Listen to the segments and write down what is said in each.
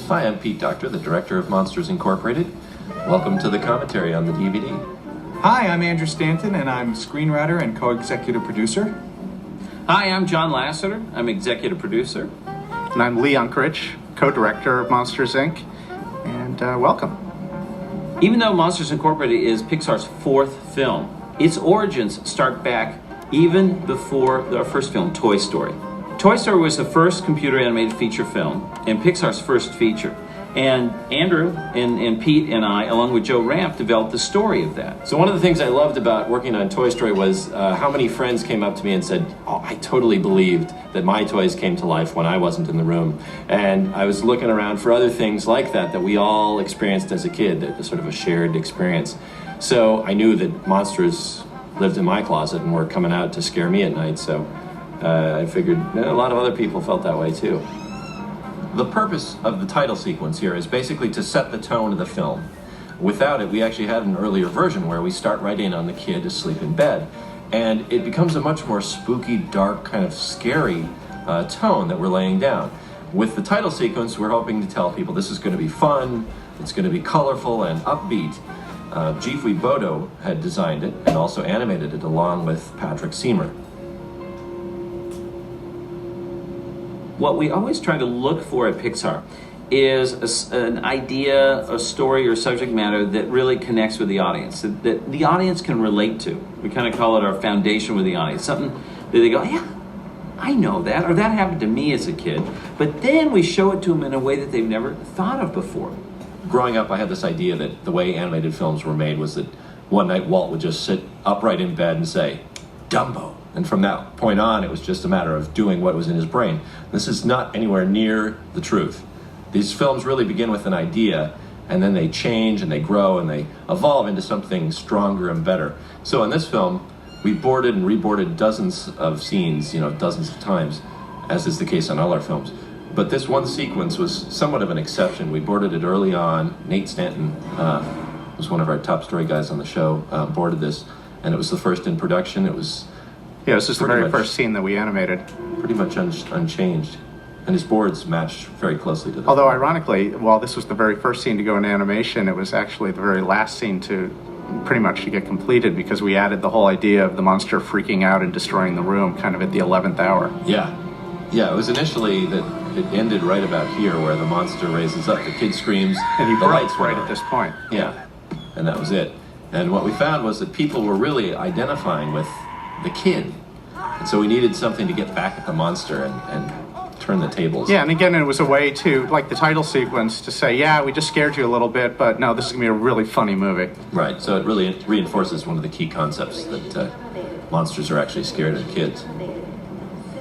Hi, I'm Pete Doctor, the director of Monsters Incorporated. Welcome to the commentary on the DVD. Hi, I'm Andrew Stanton, and I'm screenwriter and co-executive producer. Hi, I'm John Lasseter. I'm executive producer. And I'm Lee Unkrich, co-director of Monsters, Inc. And welcome. Even though Monsters Incorporated is Pixar's fourth film, its origins start back even before our first film, Toy Story. Toy Story was the first computer animated feature film and Pixar's first feature. And Andrew and Pete and I, along with Joe Ramp, developed the story of that. So one of the things I loved about working on Toy Story was how many friends came up to me and said, oh, I totally believed that my toys came to life when I wasn't in the room. And I was looking around for other things like that we all experienced as a kid, that sort of a shared experience. So I knew that monsters lived in my closet and were coming out to scare me at night, so I figured a lot of other people felt that way too. The purpose of the title sequence here is basically to set the tone of the film. Without it, we actually had an earlier version where we start right in on the kid asleep in bed. And it becomes a much more spooky, dark, kind of scary tone that we're laying down. With the title sequence, we're hoping to tell people this is going to be fun, it's going to be colorful and upbeat. Geoffrey Bodo had designed it and also animated it along with Patrick Seymour. What we always try to look for at Pixar is an idea, a story, or subject matter that really connects with the audience, that the audience can relate to. We kind of call it our foundation with the audience, something that they go, yeah, I know that, or that happened to me as a kid. But then we show it to them in a way that they've never thought of before. Growing up, I had this idea that the way animated films were made was that one night Walt would just sit upright in bed and say, Dumbo. And from that point on, it was just a matter of doing what was in his brain. This is not anywhere near the truth. These films really begin with an idea, and then they change and they grow and they evolve into something stronger and better. So in this film, we boarded and reboarded dozens of scenes, dozens of times, as is the case on all our films. But this one sequence was somewhat of an exception. We boarded it early on. Nate Stanton was one of our top story guys on the show, boarded this, and it was the first in production. It was this is the very first scene that we animated. Pretty much unchanged. And his boards matched very closely to this. Although ironically, while this was the very first scene to go in animation, it was actually the very last scene to pretty much to get completed, because we added the whole idea of the monster freaking out and destroying the room kind of at the 11th hour. Yeah, it was initially that it ended right about here where the monster raises up, the kid screams, and he lights right at this point. Yeah, and that was it. And what we found was that people were really identifying with the kid. And so we needed something to get back at the monster and turn the tables. Yeah, and again, it was a way to, like the title sequence, to say, yeah, we just scared you a little bit, but no, this is going to be a really funny movie. Right, so it really reinforces one of the key concepts that monsters are actually scared of kids.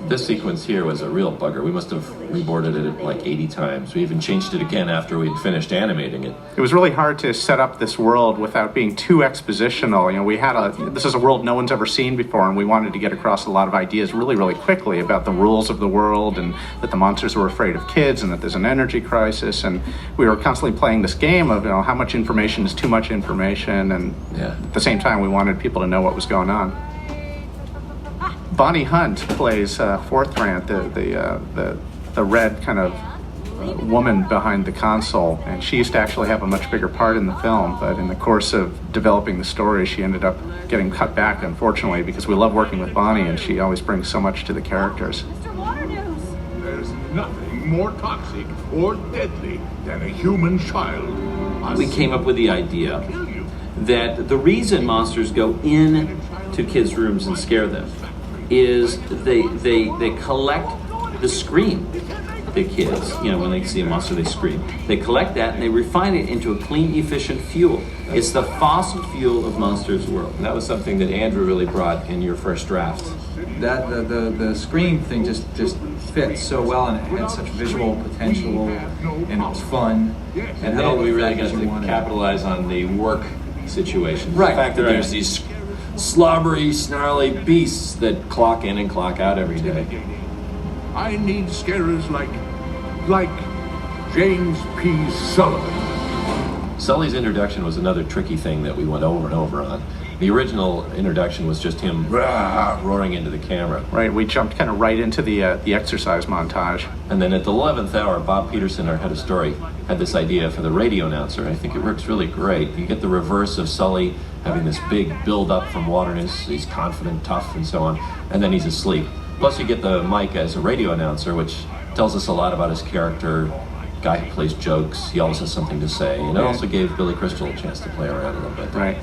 This sequence here was a real bugger. We must have reboarded it like 80 times. We even changed it again after we'd finished animating it. It was really hard to set up this world without being too expositional. This is a world no one's ever seen before, and we wanted to get across a lot of ideas really, really quickly about the rules of the world, and that the monsters were afraid of kids, and that there's an energy crisis, and we were constantly playing this game of how much information is too much information, and at the same time we wanted people to know what was going on. Bonnie Hunt plays Forthrant, the red kind of woman behind the console, and she used to actually have a much bigger part in the film, but in the course of developing the story, she ended up getting cut back, unfortunately, because we love working with Bonnie, and she always brings so much to the characters. There's nothing more toxic or deadly than a human child. We came up with the idea that the reason monsters go in to kids' rooms and scare them is they collect the scream, the kids, when they see a monster, they scream. They collect that and they refine it into a clean, efficient fuel. It's the fossil fuel of Monsters World. And that was something that Andrew really brought in your first draft. That the scream thing just fits so well, and it had such visual potential, and it was fun. And then we really got to capitalize on the work situation. Right. The fact that there's these slobbery, snarly beasts that clock in and clock out every day. I need scarers like James P. Sullivan. Sully's introduction was another tricky thing that we went over and over on. The original introduction was just him roaring into the camera. Right, we jumped kind of right into the exercise montage. And then at the 11th hour, Bob Peterson, our head of story, had this idea for the radio announcer. I think it works really great. You get the reverse of Sully having this big build-up from Waterness. He's confident, tough, and so on. And then he's asleep. Plus you get the Mike as a radio announcer, which tells us a lot about his character. Guy who plays jokes. He always has something to say. And it also gave Billy Crystal a chance to play around a little bit. Right.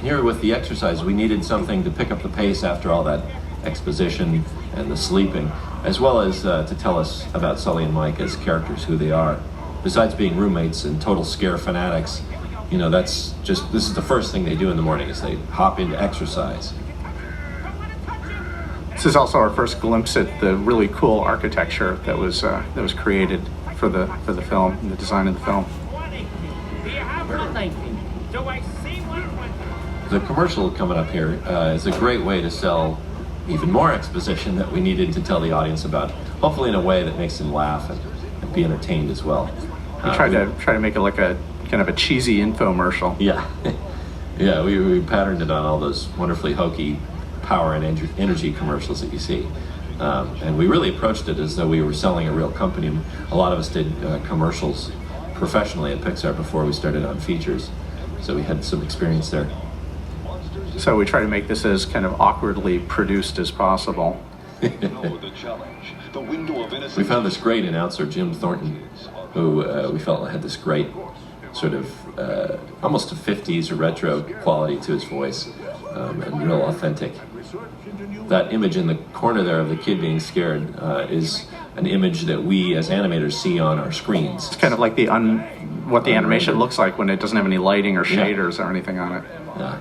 Here with the exercise, we needed something to pick up the pace after all that exposition and the sleeping, as well as to tell us about Sully and Mike as characters, who they are. Besides being roommates and total scare fanatics, you know, this is the first thing they do in the morning, is they hop into exercise. This is also our first glimpse at the really cool architecture that was created for the film, and the design of the film. The commercial coming up here is a great way to sell even more exposition that we needed to tell the audience about, hopefully in a way that makes them laugh and be entertained as well. We try to make it like a kind of a cheesy infomercial. Yeah, yeah. We patterned it on all those wonderfully hokey power and energy commercials that you see, and we really approached it as though we were selling a real company. A lot of us did commercials professionally at Pixar before we started on features, so we had some experience there. So we try to make this as kind of awkwardly produced as possible. We found this great announcer, Jim Thornton, who we felt had this great sort of almost a 50s retro quality to his voice, and real authentic. That image in the corner there of the kid being scared is an image that we as animators see on our screens. It's kind of like what the animation looks like when it doesn't have any lighting or shaders or anything on it. Yeah.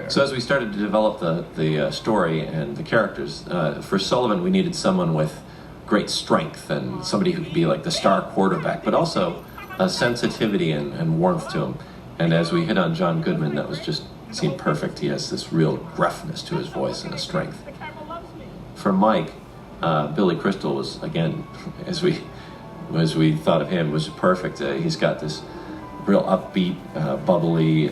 So as we started to develop the story and the characters, for Sullivan we needed someone with great strength and somebody who could be like the star quarterback, but also a sensitivity and warmth to him. And as we hit on John Goodman, that was just seemed perfect. He has this real gruffness to his voice and a strength. For Mike, Billy Crystal was, again, as we thought of him, was perfect. He's got this real upbeat, bubbly,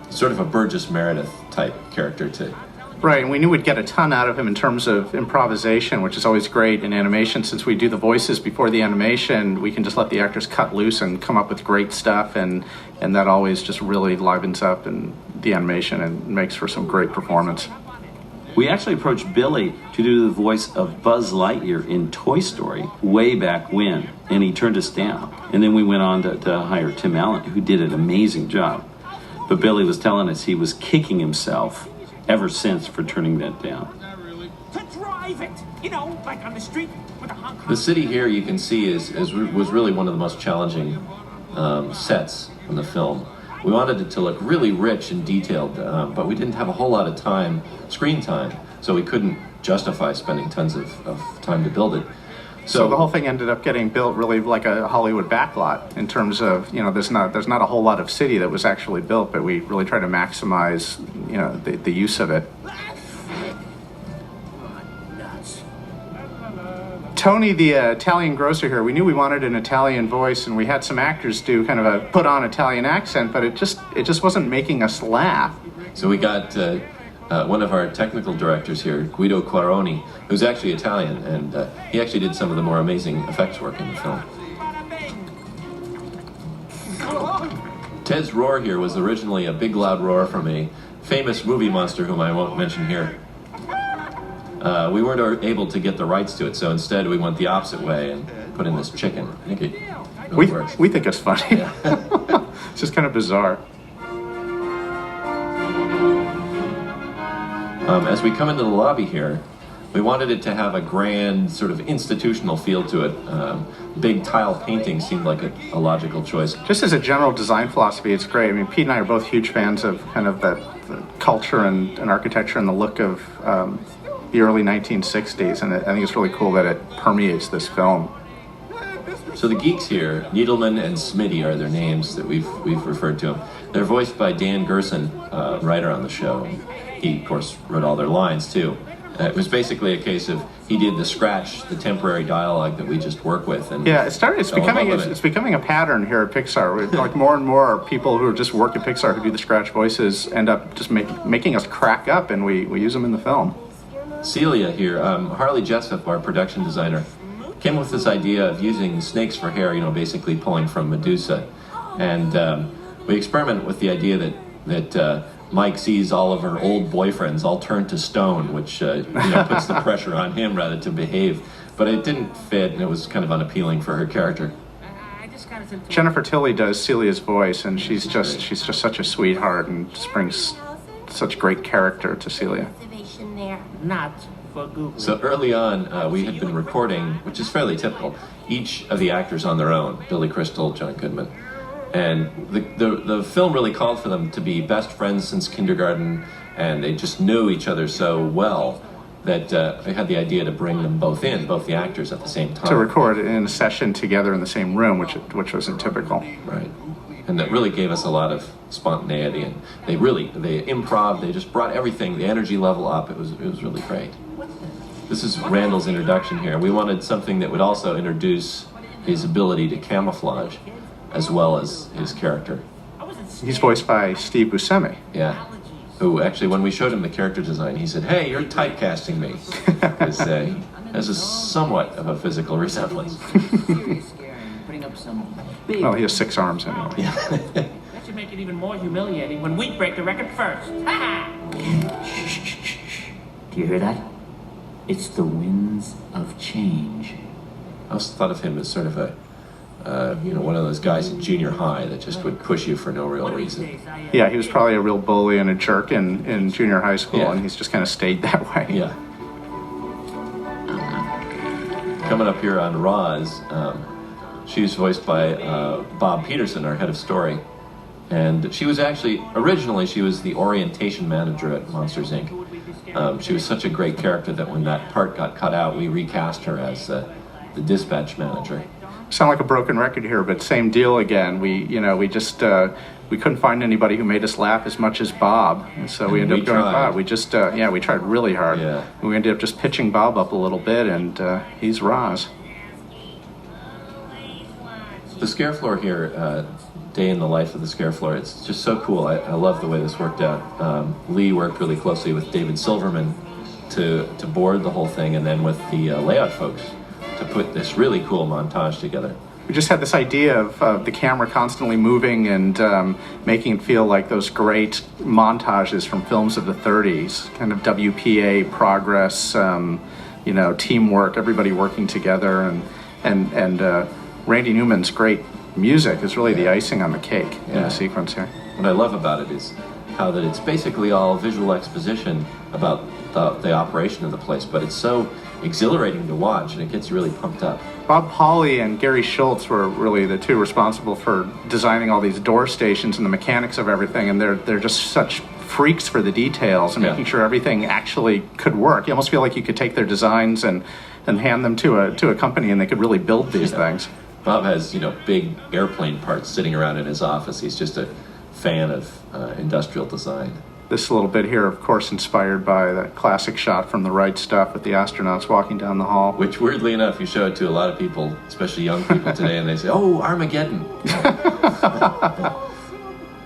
sort of a Burgess Meredith type character too. Right, and we knew we'd get a ton out of him in terms of improvisation, which is always great in animation. Since we do the voices before the animation, we can just let the actors cut loose and come up with great stuff, and that always just really livens up in the animation and makes for some great performance. We actually approached Billy to do the voice of Buzz Lightyear in Toy Story way back when, and he turned us down. And then we went on to hire Tim Allen, who did an amazing job. But Billy was telling us he was kicking himself ever since for turning that down. To drive it, you know, like on the street with a honk. The city here, you can see, was really one of the most challenging sets in the film. We wanted it to look really rich and detailed, but we didn't have a whole lot of screen time, so we couldn't justify spending tons of time to build it. So the whole thing ended up getting built really like a Hollywood backlot in terms of, you know, there's not a whole lot of city that was actually built, but we really tried to maximize, you know, the use of it. Tony, the Italian grocer here, we knew we wanted an Italian voice, and we had some actors do kind of a put-on Italian accent, but it just wasn't making us laugh. So we got one of our technical directors here, Guido Quaroni, who's actually Italian, and he actually did some of the more amazing effects work in the film. Ted's roar here was originally a big loud roar from a famous movie monster whom I won't mention here. We weren't able to get the rights to it, so instead we went the opposite way and put in this chicken. I think it works. We think it's funny. Yeah. It's just kind of bizarre. As we come into the lobby here, we wanted it to have a grand sort of institutional feel to it. Big tile painting seemed like a logical choice. Just as a general design philosophy, it's great. I mean, Pete and I are both huge fans of kind of the culture and architecture and the look of the early 1960s, and I think it's really cool that it permeates this film. So the geeks here, Needleman and Smitty are their names that we've referred to them. They're voiced by Dan Gerson, writer on the show. He, of course, wrote all their lines too. It was basically a case of he did the scratch, the temporary dialogue that we just work with. And Yeah, it's becoming a pattern here at Pixar. Like more and more people who just work at Pixar who do the scratch voices end up just making us crack up, and we use them in the film. Celia here, Harley Jessup, our production designer, came with this idea of using snakes for hair, basically pulling from Medusa. And we experimented with the idea that Mike sees all of her old boyfriends all turned to stone, which puts the pressure on him rather to behave. But it didn't fit, and it was kind of unappealing for her character. Jennifer Tilly does Celia's voice, and she's just such a sweetheart and just brings such great character to Celia. Not for Google. So early on, we had been recording, which is fairly typical, each of the actors on their own, Billy Crystal, John Goodman. And the film really called for them to be best friends since kindergarten, and they just knew each other so well that I had the idea to bring them both the actors at the same time. To record in a session together in the same room, which wasn't typical. Right. And that really gave us a lot of spontaneity, and they improv, they just brought everything, the energy level up. It was really great. This is Randall's introduction here. We wanted something that would also introduce his ability to camouflage as well as his character. He's voiced by Steve Buscemi. Yeah. Who actually, when we showed him the character design, he said, "Hey, you're typecasting me." Because he has somewhat of a physical resemblance. Well, he has 6 arms anyway. Yeah. That should make it even more humiliating when we break the record first. Do you hear that? It's the winds of change. I also thought of him as sort of one of those guys in junior high that just would push you for no real reason. Yeah, he was probably a real bully and a jerk in junior high school, and he's just kind of stayed that way. Yeah. Coming up here on Roz, she's voiced by Bob Peterson, our head of story. And she was originally the orientation manager at Monsters, Inc. She was such a great character that when that part got cut out, we recast her as the dispatch manager. Sound like a broken record here, but same deal again. We couldn't find anybody who made us laugh as much as Bob, and so we ended up going with Bob. We tried really hard. Yeah. We ended up just pitching Bob up a little bit, and he's Roz. The scare floor here, day in the life of the scare floor, it's just so cool. I love the way this worked out. Lee worked really closely with David Silverman to board the whole thing, and then with the layout folks to put this really cool montage together. We just had this idea of the camera constantly moving and making it feel like those great montages from films of the 30s, kind of WPA, progress, teamwork, everybody working together, and Randy Newman's great music is really the icing on the cake in the sequence here. What I love about it is how that it's basically all visual exposition about the operation of the place, but it's so exhilarating to watch, and it gets you really pumped up. Bob Hawley and Gary Schultz were really the two responsible for designing all these door stations and the mechanics of everything, and they're just such freaks for the details and making sure everything actually could work. You almost feel like you could take their designs and hand them to a company, and they could really build these things. Bob has big airplane parts sitting around in his office. He's just a fan of industrial design. This little bit here, of course, inspired by that classic shot from The Right Stuff with the astronauts walking down the hall. Which, weirdly enough, you show it to a lot of people, especially young people today, and they say, "Oh, Armageddon."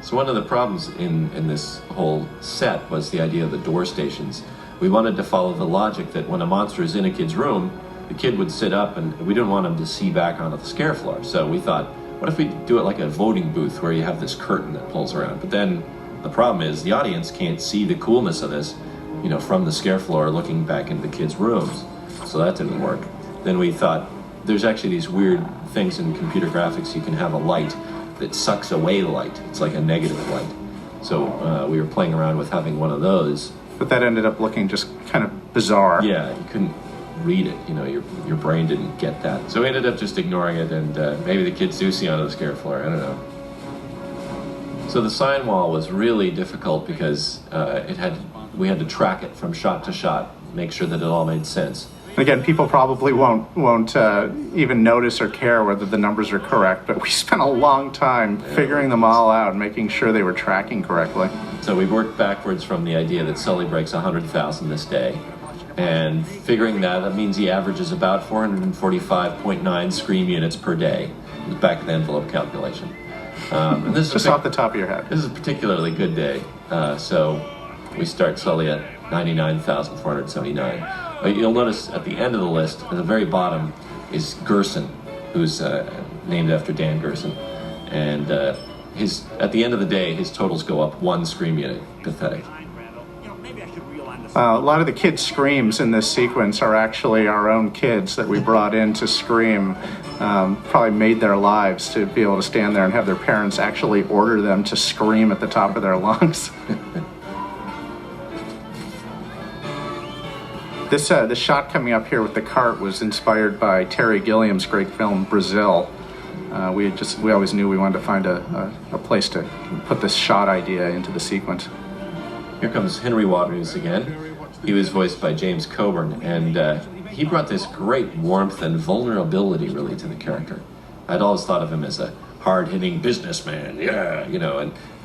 So one of the problems in this whole set was the idea of the door stations. We wanted to follow the logic that when a monster is in a kid's room, the kid would sit up, and we didn't want him to see back onto the scare floor. So we thought, what if we do it like a voting booth where you have this curtain that pulls around? But then the problem is the audience can't see the coolness of this, from the scare floor looking back into the kids' rooms. So that didn't work. Then we thought, there's actually these weird things in computer graphics. You can have a light that sucks away the light. It's like a negative light. So we were playing around with having one of those. But that ended up looking just kind of bizarre. Yeah, you couldn't read it. Your brain didn't get that. So we ended up just ignoring it, and maybe the kids do see onto the scare floor. I don't know. So the sign wall was really difficult because we had to track it from shot to shot, make sure that it all made sense. Again, people probably won't even notice or care whether the numbers are correct, but we spent a long time figuring them all out and making sure they were tracking correctly. So we worked backwards from the idea that Sully breaks 100,000 this day, And figuring that means he averages about 445.9 scream units per day. The back of the envelope calculation. And this is Just off the top of your head. This is a particularly good day. So we start slowly at 99,479. But you'll notice at the end of the list, at the very bottom, is Gerson, who's named after Dan Gerson. And at the end of the day, his totals go up 1 scream unit. Pathetic. A lot of the kids' screams in this sequence are actually our own kids that we brought in to scream. Probably made their lives to be able to stand there and have their parents actually order them to scream at the top of their lungs. This shot coming up here with the cart was inspired by Terry Gilliam's great film Brazil. We always knew we wanted to find a place to put this shot idea into the sequence. Here comes Henry Waters again. He was voiced by James Coburn, and he brought this great warmth and vulnerability really to the character. I'd always thought of him as a hard-hitting businessman,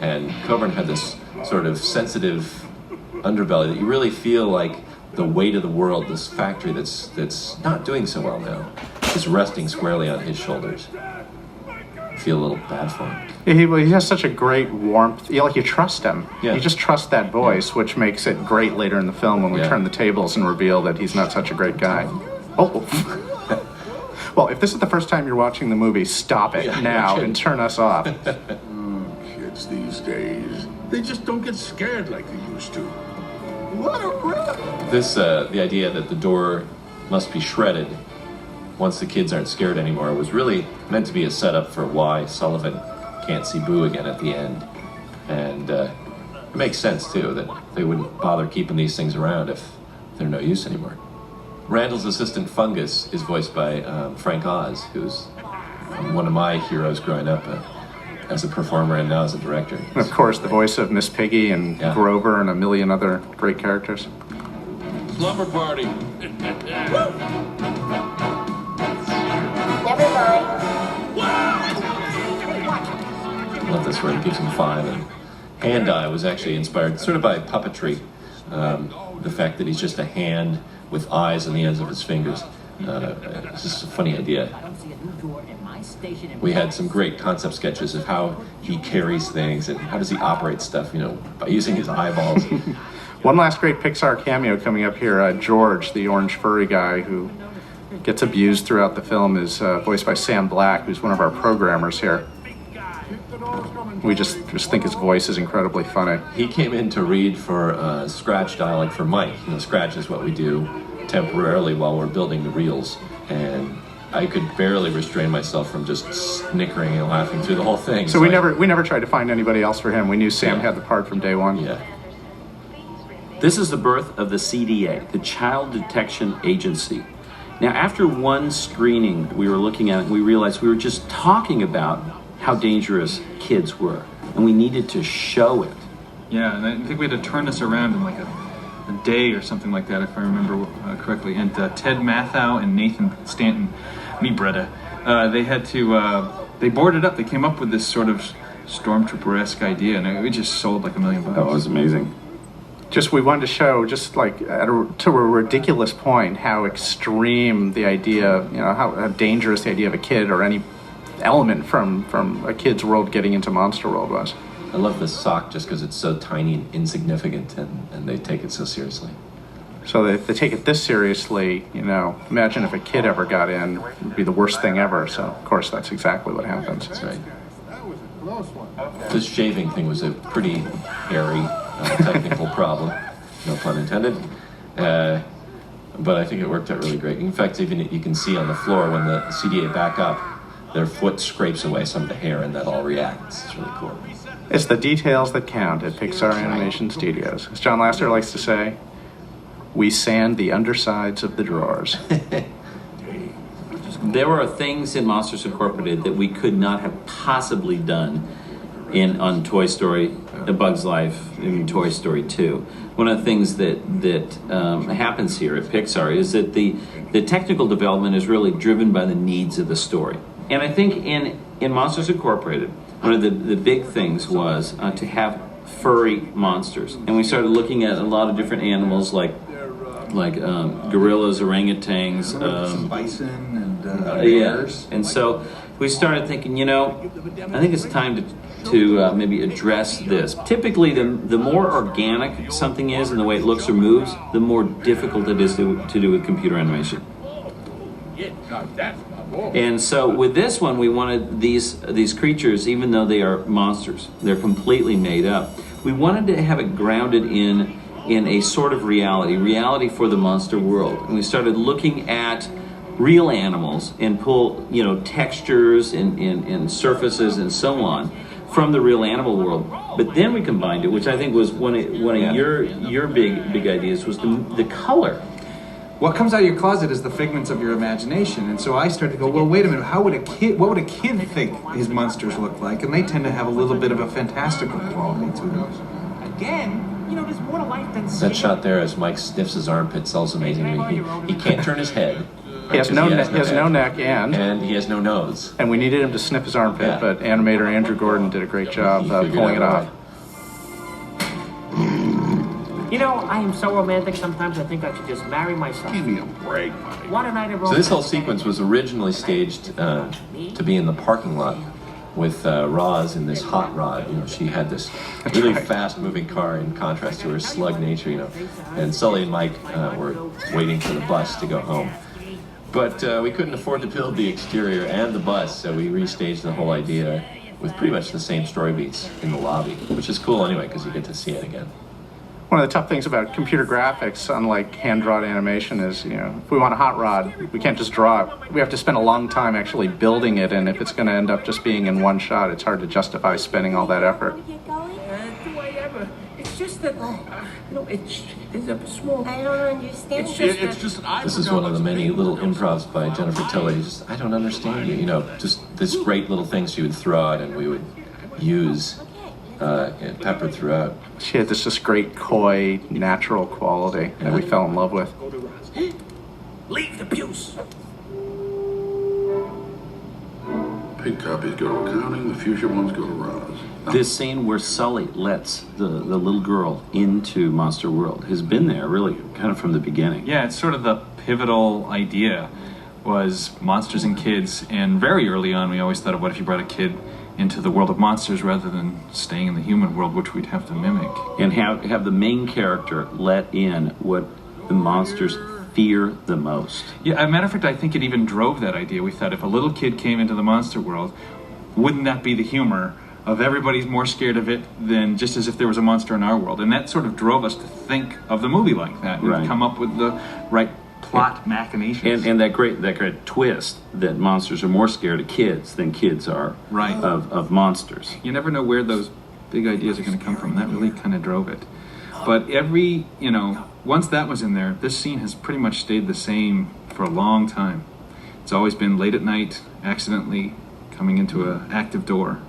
and Coburn had this sort of sensitive underbelly that you really feel like the weight of the world, this factory that's not doing so well now, is resting squarely on his shoulders. I feel a little bad for him. He has such a great warmth. You trust him. Yeah. You just trust that voice, which makes it great later in the film when we turn the tables and reveal that he's not such a great guy. Oh. Well, if this is the first time you're watching the movie, stop it now and turn us off. Kids these days, they just don't get scared like they used to. What a rip! This, the idea that the door must be shredded once the kids aren't scared anymore was really meant to be a setup for why Sullivan can't see Boo again at the end. And it makes sense, too, that they wouldn't bother keeping these things around if they're no use anymore. Randall's assistant Fungus is voiced by Frank Oz, who's one of my heroes growing up as a performer and now as a director. And of course, the voice of Miss Piggy and Grover and a million other great characters. Slumber party. Never mind. I love this where he gives him 5. And Hand Eye was actually inspired sort of by puppetry. The fact that he's just a hand with eyes on the ends of his fingers. It's just a funny idea. We had some great concept sketches of how he carries things and how does he operate stuff, by using his eyeballs. One last great Pixar cameo coming up here. George, the orange furry guy who gets abused throughout the film, is voiced by Sam Black, who's one of our programmers here. We just think his voice is incredibly funny. He came in to read for Scratch dialect for Mike. Scratch is what we do temporarily while we're building the reels. And I could barely restrain myself from just snickering and laughing through the whole thing. So we never tried to find anybody else for him. We knew Sam had the part from day one. Yeah. This is the birth of the CDA, the Child Detection Agency. Now, after one screening we were looking at it, we realized we were just talking about how dangerous kids were, and we needed to show it. Yeah, and I think we had to turn this around in like a day or something like that, if I remember correctly. And Ted Mathau and Nathan Stanton, me Bretta, they had to, they boarded up, they came up with this sort of stormtrooper-esque idea, and it just sold like $1 million. That was amazing. We wanted to show, to a ridiculous point, how extreme the idea, how dangerous the idea of a kid or any element from a kid's world getting into Monster World was. I love this sock just because it's so tiny and insignificant, and they take it so seriously. So if they take it this seriously, imagine if a kid ever got in, it would be the worst thing ever. So, of course, that's exactly what happens. That's right. This shaving thing was a pretty hairy technical problem, no pun intended. But I think it worked out really great. In fact, even you can see on the floor when the CDA back up, their foot scrapes away some of the hair, and that all reacts. It's really cool. It's the details that count at Pixar Animation Studios. As John Lasseter likes to say, we sand the undersides of the drawers. There are things in Monsters Incorporated that we could not have possibly done on Toy Story, A Bug's Life, and Toy Story 2. One of the things that happens here at Pixar is that the technical development is really driven by the needs of the story. And I think in Monsters Incorporated, one of the big things was to have furry monsters. And we started looking at a lot of different animals like gorillas, orangutans, bison, and bears. And so we started thinking, I think it's time to maybe address this. Typically, the more organic something is and the way it looks or moves, the more difficult it is to do with computer animation. And so with this one, we wanted these creatures, even though they are monsters, they're completely made up. We wanted to have it grounded in a sort of reality for the monster world. And we started looking at real animals and pull, textures and surfaces and so on from the real animal world. But then we combined it, which I think was one of your big ideas, was the color. What comes out of your closet is the figments of your imagination. And so I started to go, well, wait a minute, what would a kid think his monsters look like? And they tend to have a little bit of a fantastical quality to them. Again, there's more to life than That shot there as Mike sniffs his armpits tells amazing to me. He can't turn his head. He has no neck, and he has no nose. And we needed him to sniff his armpit, but animator Andrew Gordon did a great job pulling it off. I am so romantic sometimes I think I should just marry myself. Give me a break, buddy. What a night of romance. So this whole sequence was originally staged to be in the parking lot with Roz in this hot rod. She had this really fast-moving car in contrast to her slug nature, And Sully and Mike were waiting for the bus to go home. But we couldn't afford to build the exterior and the bus, so we restaged the whole idea with pretty much the same story beats in the lobby, which is cool anyway because you get to see it again. One of the tough things about computer graphics, unlike hand-drawn animation, is, if we want a hot rod, we can't just draw it. We have to spend a long time actually building it, and if it's going to end up just being in one shot, it's hard to justify spending all that effort. Do I ever? It's just that, it's a small... I don't understand. It's just This is one of the many little improvs by Jennifer Tilley. I don't understand you. Just this great little things she would throw out and we would use and peppered throughout. She had this just great coy, natural quality that we fell in love with. Leave the pews. Paid copies go to accounting, the future ones go to Roz. This scene where Sully lets the little girl into Monster World has been there really kind of from the beginning. Yeah, it's sort of the pivotal idea was monsters and kids, and very early on we always thought of what if you brought a kid into the world of monsters rather than staying in the human world, which we'd have to mimic. And have the main character let in what the monsters fear the most. Yeah, as a matter of fact, I think it even drove that idea. We thought if a little kid came into the monster world, wouldn't that be the humor of everybody's more scared of it than just as if there was a monster in our world? And that sort of drove us to think of the movie like that and come up with the right plot machinations. And that great twist that monsters are more scared of kids than kids are of monsters. You never know where those big ideas are going to come from. That really kind of drove it. But once that was in there, this scene has pretty much stayed the same for a long time. It's always been late at night, accidentally coming into an active door.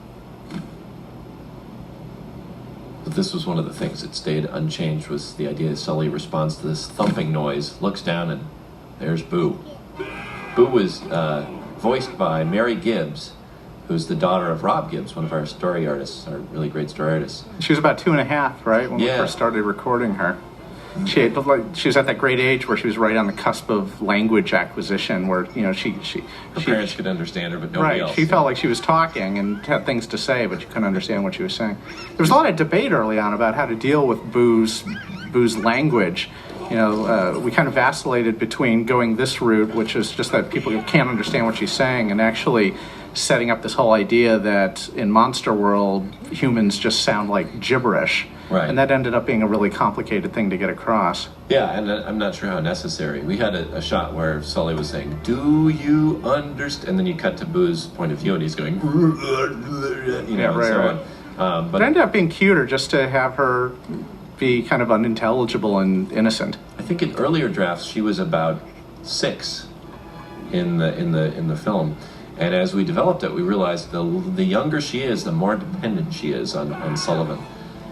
But this was one of the things that stayed unchanged, was the idea that Sully responds to this thumping noise, looks down, and there's Boo. Boo was voiced by Mary Gibbs, who's the daughter of Rob Gibbs, one of our story artists, our really great story artists. She was about 2.5, right, when we first started recording her. She was at that great age where she was right on the cusp of language acquisition, where her parents could understand her, but nobody else. She felt like she was talking and had things to say, but you couldn't understand what she was saying. There was a lot of debate early on about how to deal with Boo's language. We kind of vacillated between going this route, which is just that people can't understand what she's saying, and actually setting up this whole idea that in Monster World, humans just sound like gibberish. Right. And that ended up being a really complicated thing to get across. Yeah, and I'm not sure how necessary. We had a shot where Sully was saying, "Do you understand?" And then you cut to Boo's point of view, and he's going, But it ended up being cuter just to have her be kind of unintelligible and innocent. I think in earlier drafts she was about 6 in the film, and as we developed it, we realized the younger she is, the more dependent she is on Sullivan.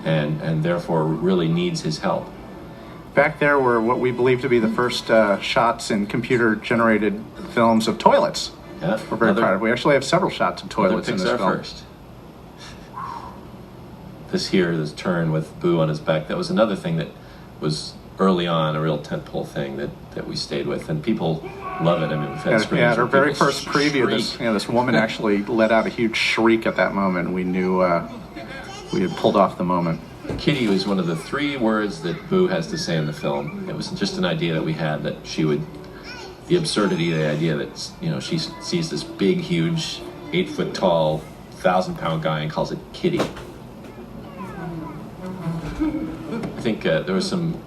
And therefore really needs his help. Back there were what we believe to be the first shots in computer-generated films of toilets. Yeah, we're very proud of. We actually have several shots of toilets in this film. First. This turn with Boo on his back, that was another thing that was early on a real tentpole thing that we stayed with, and people love it. I mean, we've had screens Yeah, at our where very people first preview, shriek. this woman actually let out a huge shriek at that moment. We knew we had pulled off the moment. Kitty was one of the 3 words that Boo has to say in the film. It was just an idea that we had, that she would, the absurdity of the idea that, you know, she sees this big, huge, 8-foot tall, 1,000-pound guy and calls it Kitty. I think there was some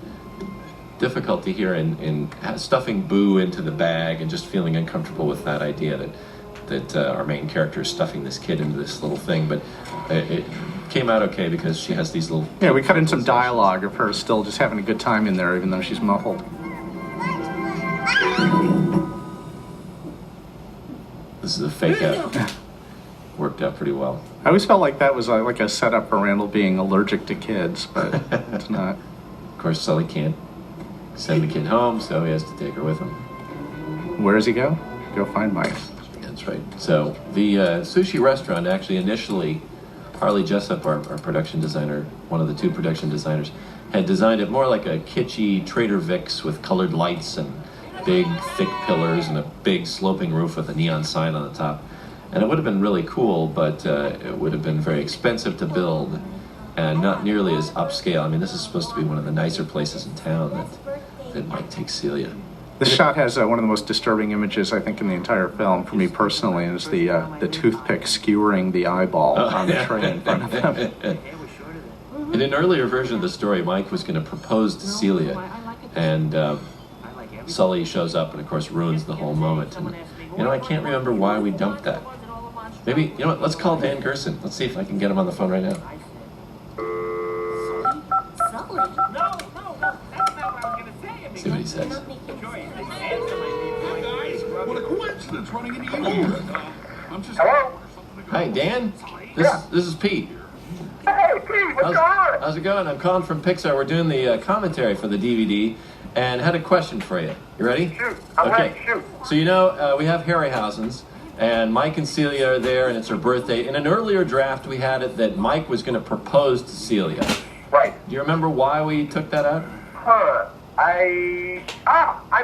difficulty here in stuffing Boo into the bag and just feeling uncomfortable with that idea that our main character is stuffing this kid into this little thing, but it came out okay because she has these little... Yeah, we cut in some dialogue of her still just having a good time in there, even though she's muffled. This is a fake out. Worked out pretty well. I always felt like that was like a setup for Randall being allergic to kids, but it's not. Of course, Sully can't send the kid home, so he has to take her with him. Where does he go? Go find Mike. That's right. So the sushi restaurant, actually initially, Harley Jessup, our production designer, one of the 2 production designers, had designed it more like a kitschy Trader Vic's with colored lights and big, thick pillars and a big sloping roof with a neon sign on the top. And it would have been really cool, but it would have been very expensive to build and not nearly as upscale. I mean, this is supposed to be one of the nicer places in town that Mike takes Celia. This shot has one of the most disturbing images, I think, in the entire film, for me personally, and it's the toothpick skewering the eyeball on the tray in front of them. In an earlier version of the story, Mike was going to propose to Celia, and Sully shows up and, of course, ruins the whole moment. And, you know, I can't remember why we dumped that. Maybe, you know what, let's call Dan Gerson. Let's see if I can get him on the phone right now. See what he says. What a coincidence running into you here. I'm just... Hello? Hi, Dan. This is Pete. Hey, Pete, what's going on? How's it going? I'm calling from Pixar. We're doing the commentary for the DVD, and had a question for you. You ready? Shoot, I'm ready, shoot. So you know, we have Harryhausen's, and Mike and Celia are there, and it's her birthday. In an earlier draft, we had it that Mike was going to propose to Celia. Right. Do you remember why we took that out? I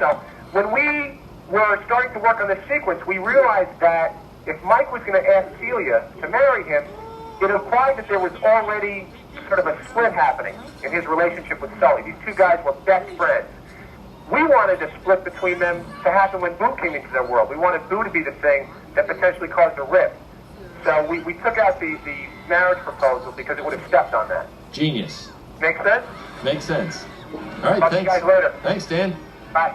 know. When we were starting to work on this sequence, we realized that if Mike was going to ask Celia to marry him, it implied that there was already sort of a split happening in his relationship with Sully. These 2 guys were best friends. We wanted a split between them to happen when Boo came into their world. We wanted Boo to be the thing that potentially caused a rift. So we took out the marriage proposal because it would have stepped on that. Genius. Make sense? Makes sense. All right, Talk to you thanks. guys later. Thanks, Dan. Bye.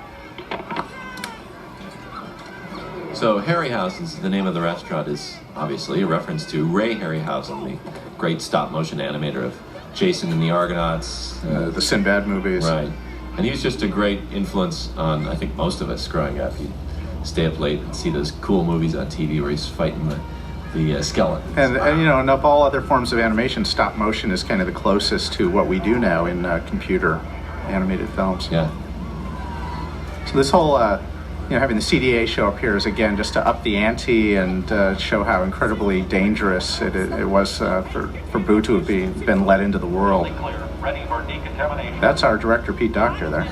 So Harryhausen's, the name of the restaurant, is obviously a reference to Ray Harryhausen, the great stop-motion animator of Jason and the Argonauts. The Sinbad movies. Right. And he was just a great influence on, I think, most of us growing up. You'd stay up late and see those cool movies on TV where he's fighting the skeleton. And you know, and of all other forms of animation, stop motion is kind of the closest to what we do now in computer animated films. Yeah. So this whole, you know, having the CDA show up here is again just to up the ante and show how incredibly dangerous it was for Boo to have been let into the world. That's our director, Pete Docter, there.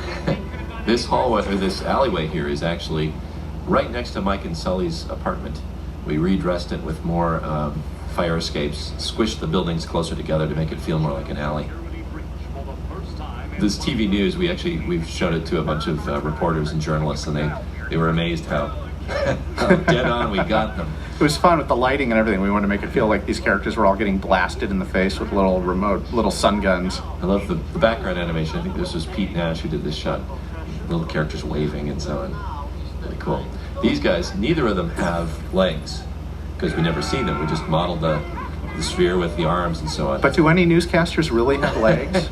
This hallway, or this alleyway here, is actually right next to Mike and Sully's apartment. We redressed it with more fire escapes, squished the buildings closer together to make it feel more like an alley. This TV news, we've showed it to a bunch of reporters and journalists, and they were amazed how dead on we got them. It was fun with the lighting and everything. We wanted to make it feel like these characters were all getting blasted in the face with little sun guns. I love the background animation. I think this was Pete Nash who did this shot. Little characters waving and so on. Really cool. These guys, neither of them have legs, because we never see them. We just modeled the sphere with the arms and so on. But do any newscasters really have legs?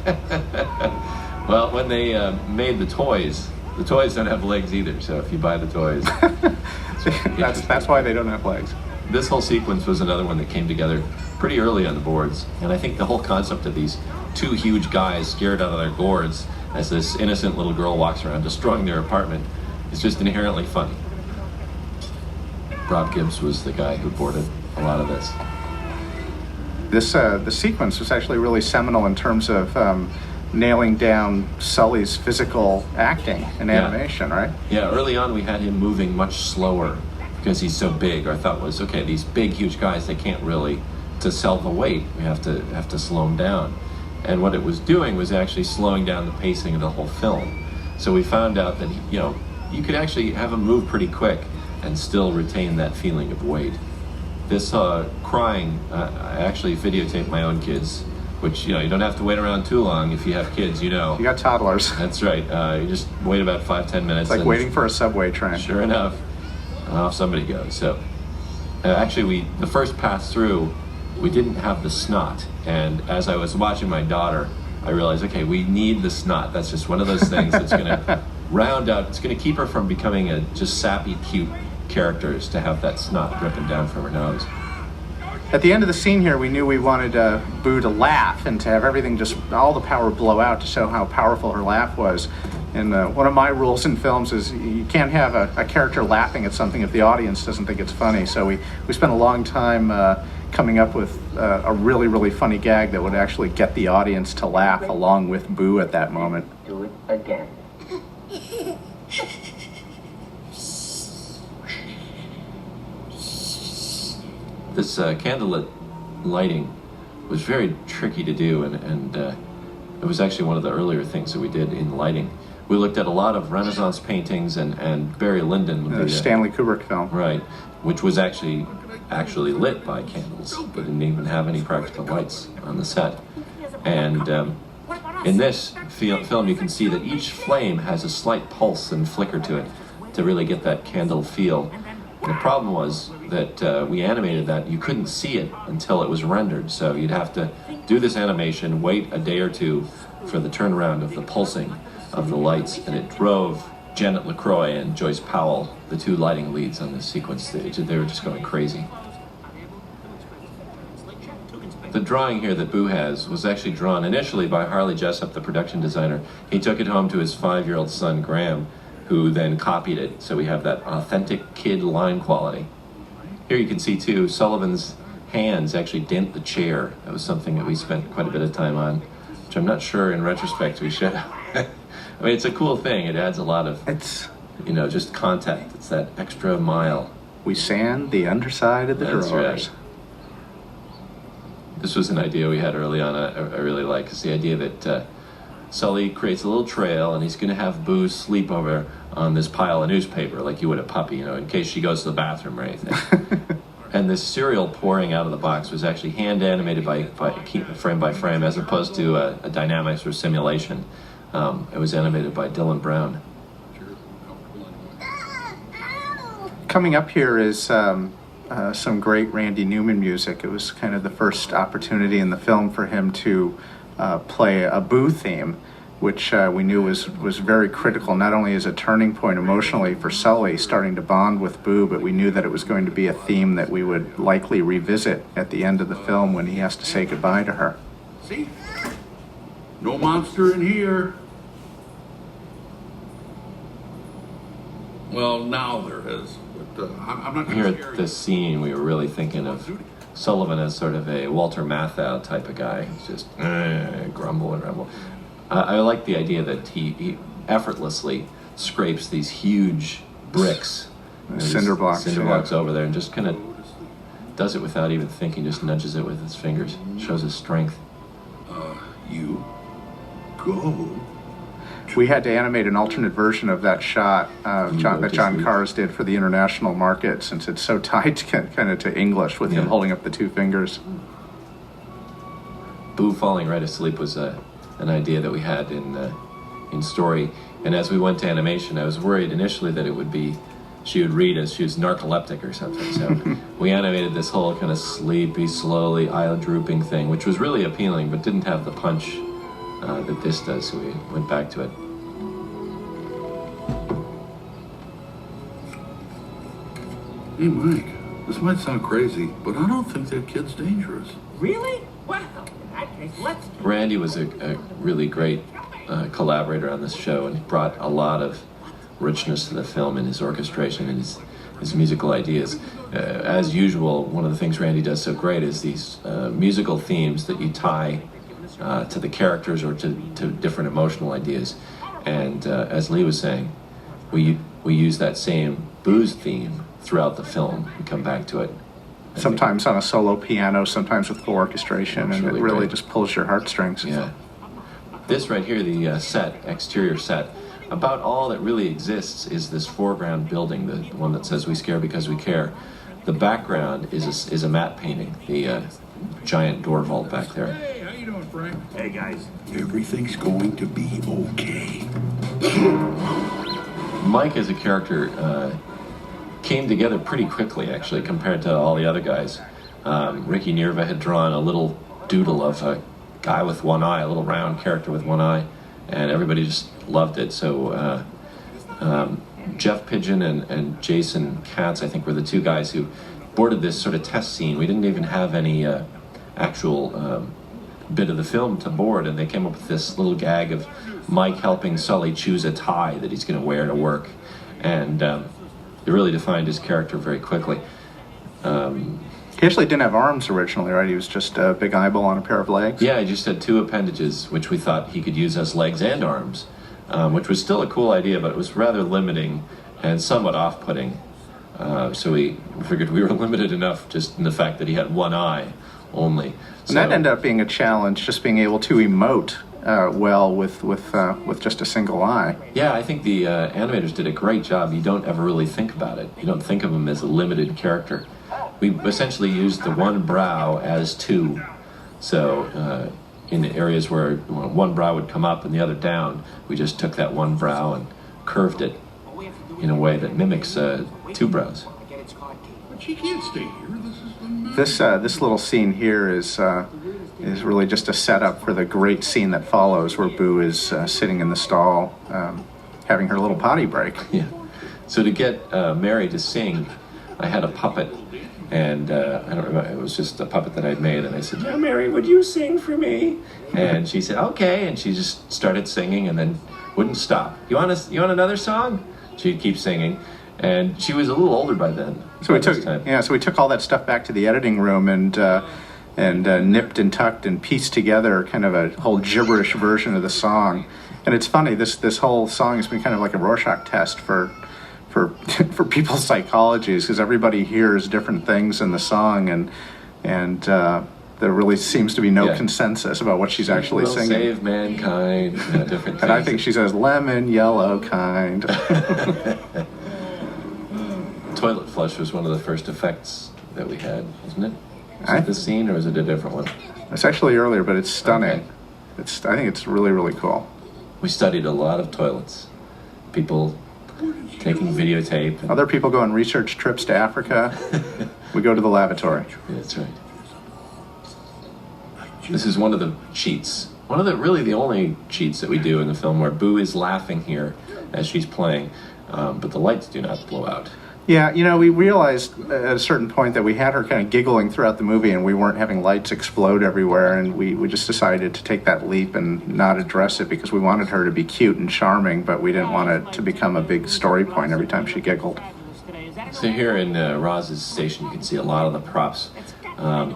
Well, when they made the toys don't have legs either, so if you buy the toys... that's why they don't have legs. This whole sequence was another one that came together pretty early on the boards, and I think the whole concept of these 2 huge guys scared out of their gourds as this innocent little girl walks around destroying their apartment is just inherently funny. Rob Gibbs was the guy who boarded a lot of this. The sequence was actually really seminal in terms of nailing down Sully's physical acting and animation, right? Yeah, early on we had him moving much slower because he's so big. Our thought was, okay, these big, huge guys, they can't really, to sell the weight, we have to slow them down. And what it was doing was actually slowing down the pacing of the whole film. So we found out that, you could actually have him move pretty quick and still retain that feeling of weight. This crying, I actually videotaped my own kids, which, you don't have to wait around too long if you have kids, You got toddlers. That's right. You just wait about 5-10 minutes. It's like waiting for a subway train. Sure enough, off somebody goes. So actually, the first pass through, we didn't have the snot. And as I was watching my daughter, I realized, okay, we need the snot. That's just one of those things that's going to round out, it's going to keep her from becoming a just sappy, cute characters, to have that snot dripping down from her nose. At the end of the scene here, we knew we wanted Boo to laugh and to have everything just, all the power blow out to show how powerful her laugh was. And one of my rules in films is you can't have a character laughing at something if the audience doesn't think it's funny. So we spent a long time coming up with a really, really funny gag that would actually get the audience to laugh along with Boo at that moment. Do it again. This candlelit lighting was very tricky to do, and it was actually one of the earlier things that we did in lighting. We looked at a lot of Renaissance paintings and Barry Lyndon. The Stanley Kubrick film. Right, which was actually lit by candles. They didn't even have any practical lights on the set. And in this film, you can see that each flame has a slight pulse and flicker to it to really get that candle feel. And the problem was that we animated that, you couldn't see it until it was rendered. So you'd have to do this animation, wait a day or two for the turnaround of the pulsing of the lights, and it drove Janet LaCroix and Joyce Powell, the two lighting leads on this sequence stage. They were just going crazy. The drawing here that Boo has was actually drawn initially by Harley Jessup, the production designer. He took it home to his 5-year-old son, Graham, who then copied it. So we have that authentic kid line quality. Here you can see, too, Sullivan's hands actually dent the chair. That was something that we spent quite a bit of time on, which I'm not sure in retrospect we should have. I mean, it's a cool thing. It adds a lot of, just contact. It's that extra mile. We sand the underside of the drawers. Right. This was an idea we had early on. I really like. It's the idea that Sully creates a little trail, and he's going to have Boo sleep over on this pile of newspaper, like you would a puppy, in case she goes to the bathroom or anything. And this cereal pouring out of the box was actually hand animated by frame by frame, as opposed to a dynamics or simulation. It was animated by Dylan Brown. Coming up here is some great Randy Newman music. It was kind of the first opportunity in the film for him to play a Boo theme, which we knew was very critical, not only as a turning point emotionally for Sully starting to bond with Boo, but we knew that it was going to be a theme that we would likely revisit at the end of the film when he has to say goodbye to her. See? No monster in here. Well, now there is, but I'm not Here going to scare at you. this scene, we were really thinking of Sullivan as sort of a Walter Matthau type of guy. He's just grumble and rumble. I like the idea that he effortlessly scrapes these huge bricks, Cinder blocks over there, and just kind of does it without even thinking, just nudges it with his fingers, shows his strength. You go. We had to animate an alternate version of that shot that John Cars did for the international market, since it's so tied kind of to English with him holding up the two fingers. Boo falling right asleep was an idea that we had in story, and as we went to animation, I was worried initially that it would be she would read as she was narcoleptic or something. So we animated this whole kind of sleepy, slowly eye drooping thing, which was really appealing, but didn't have the punch that this does. So we went back to it. Hey, Mike, this might sound crazy, but I don't think that kid's dangerous. Really? Well, in that case, let's... Randy was a really great collaborator on this show, and he brought a lot of richness to the film in his orchestration and his musical ideas. As usual, one of the things Randy does so great is these musical themes that you tie to the characters or to different emotional ideas. And as Lee was saying, we use that same booze theme throughout the film. We come back to it. Sometimes on a solo piano, sometimes with full orchestration, and it really great. just pulls your heartstrings. Yeah. This right here, the exterior set, about all that really exists is this foreground building, the one that says "We scare because we care." The background is a matte painting, the giant door vault back there. Hey, how you doing, Frank? Hey, guys. Everything's going to be okay. Mike as a character came together pretty quickly, actually, compared to all the other guys. Ricky Nirva had drawn a little doodle of a guy with one eye, a little round character with one eye, and everybody just loved it. So Jeff Pigeon and Jason Katz, I think, were the two guys who boarded this sort of test scene. We didn't even have any actual bit of the film to board, and they came up with this little gag of Mike helping Sully choose a tie that he's going to wear to work, and it really defined his character very quickly. He actually didn't have arms originally, right? He was just a big eyeball on a pair of legs. Yeah, he just had two appendages, which we thought he could use as legs and arms, which was still a cool idea, but it was rather limiting and somewhat off-putting. So we figured we were limited enough just in the fact that he had one eye only. And that ended up being a challenge, just being able to emote well with just a single eye. Yeah, I think the animators did a great job. You don't ever really think about it. You don't think of him as a limited character. We essentially used the one brow as two. So in the areas where one brow would come up and the other down, we just took that one brow and curved it in a way that mimics two brows. But she can't stay here. This is the This little scene here is really just a setup for the great scene that follows, where Boo is sitting in the stall, having her little potty break. Yeah. So to get Mary to sing, I had a puppet, and I don't remember, it was just a puppet that I'd made, and I said, "Yeah, Mary, would you sing for me?" And she said, "Okay," and she just started singing, and then wouldn't stop. You want another song? She'd keep singing, and she was a little older by then. So we took all that stuff back to the editing room and nipped and tucked and pieced together kind of a whole gibberish version of the song. And it's funny, this whole song has been kind of like a Rorschach test for people's psychologies, because everybody hears different things in the song, and there really seems to be no consensus about what she's actually We'll singing. Save mankind, different things. And I think she says lemon yellow kind. Toilet flush was one of the first effects that we had, wasn't it? Was I- it this scene, or was it a different one? It's actually earlier, but it's stunning. Okay. I think it's really, really cool. We studied a lot of toilets. People taking videotape. And, Other people go on research trips to Africa. We go to the lavatory. that's right. This is one of the cheats. Really the only cheats that we do in the film, where Boo is laughing here as she's playing, but the lights do not blow out. Yeah, we realized at a certain point that we had her kind of giggling throughout the movie, and we weren't having lights explode everywhere, and we just decided to take that leap and not address it, because we wanted her to be cute and charming, but we didn't want it to become a big story point every time she giggled. So here in Roz's station, you can see a lot of the props.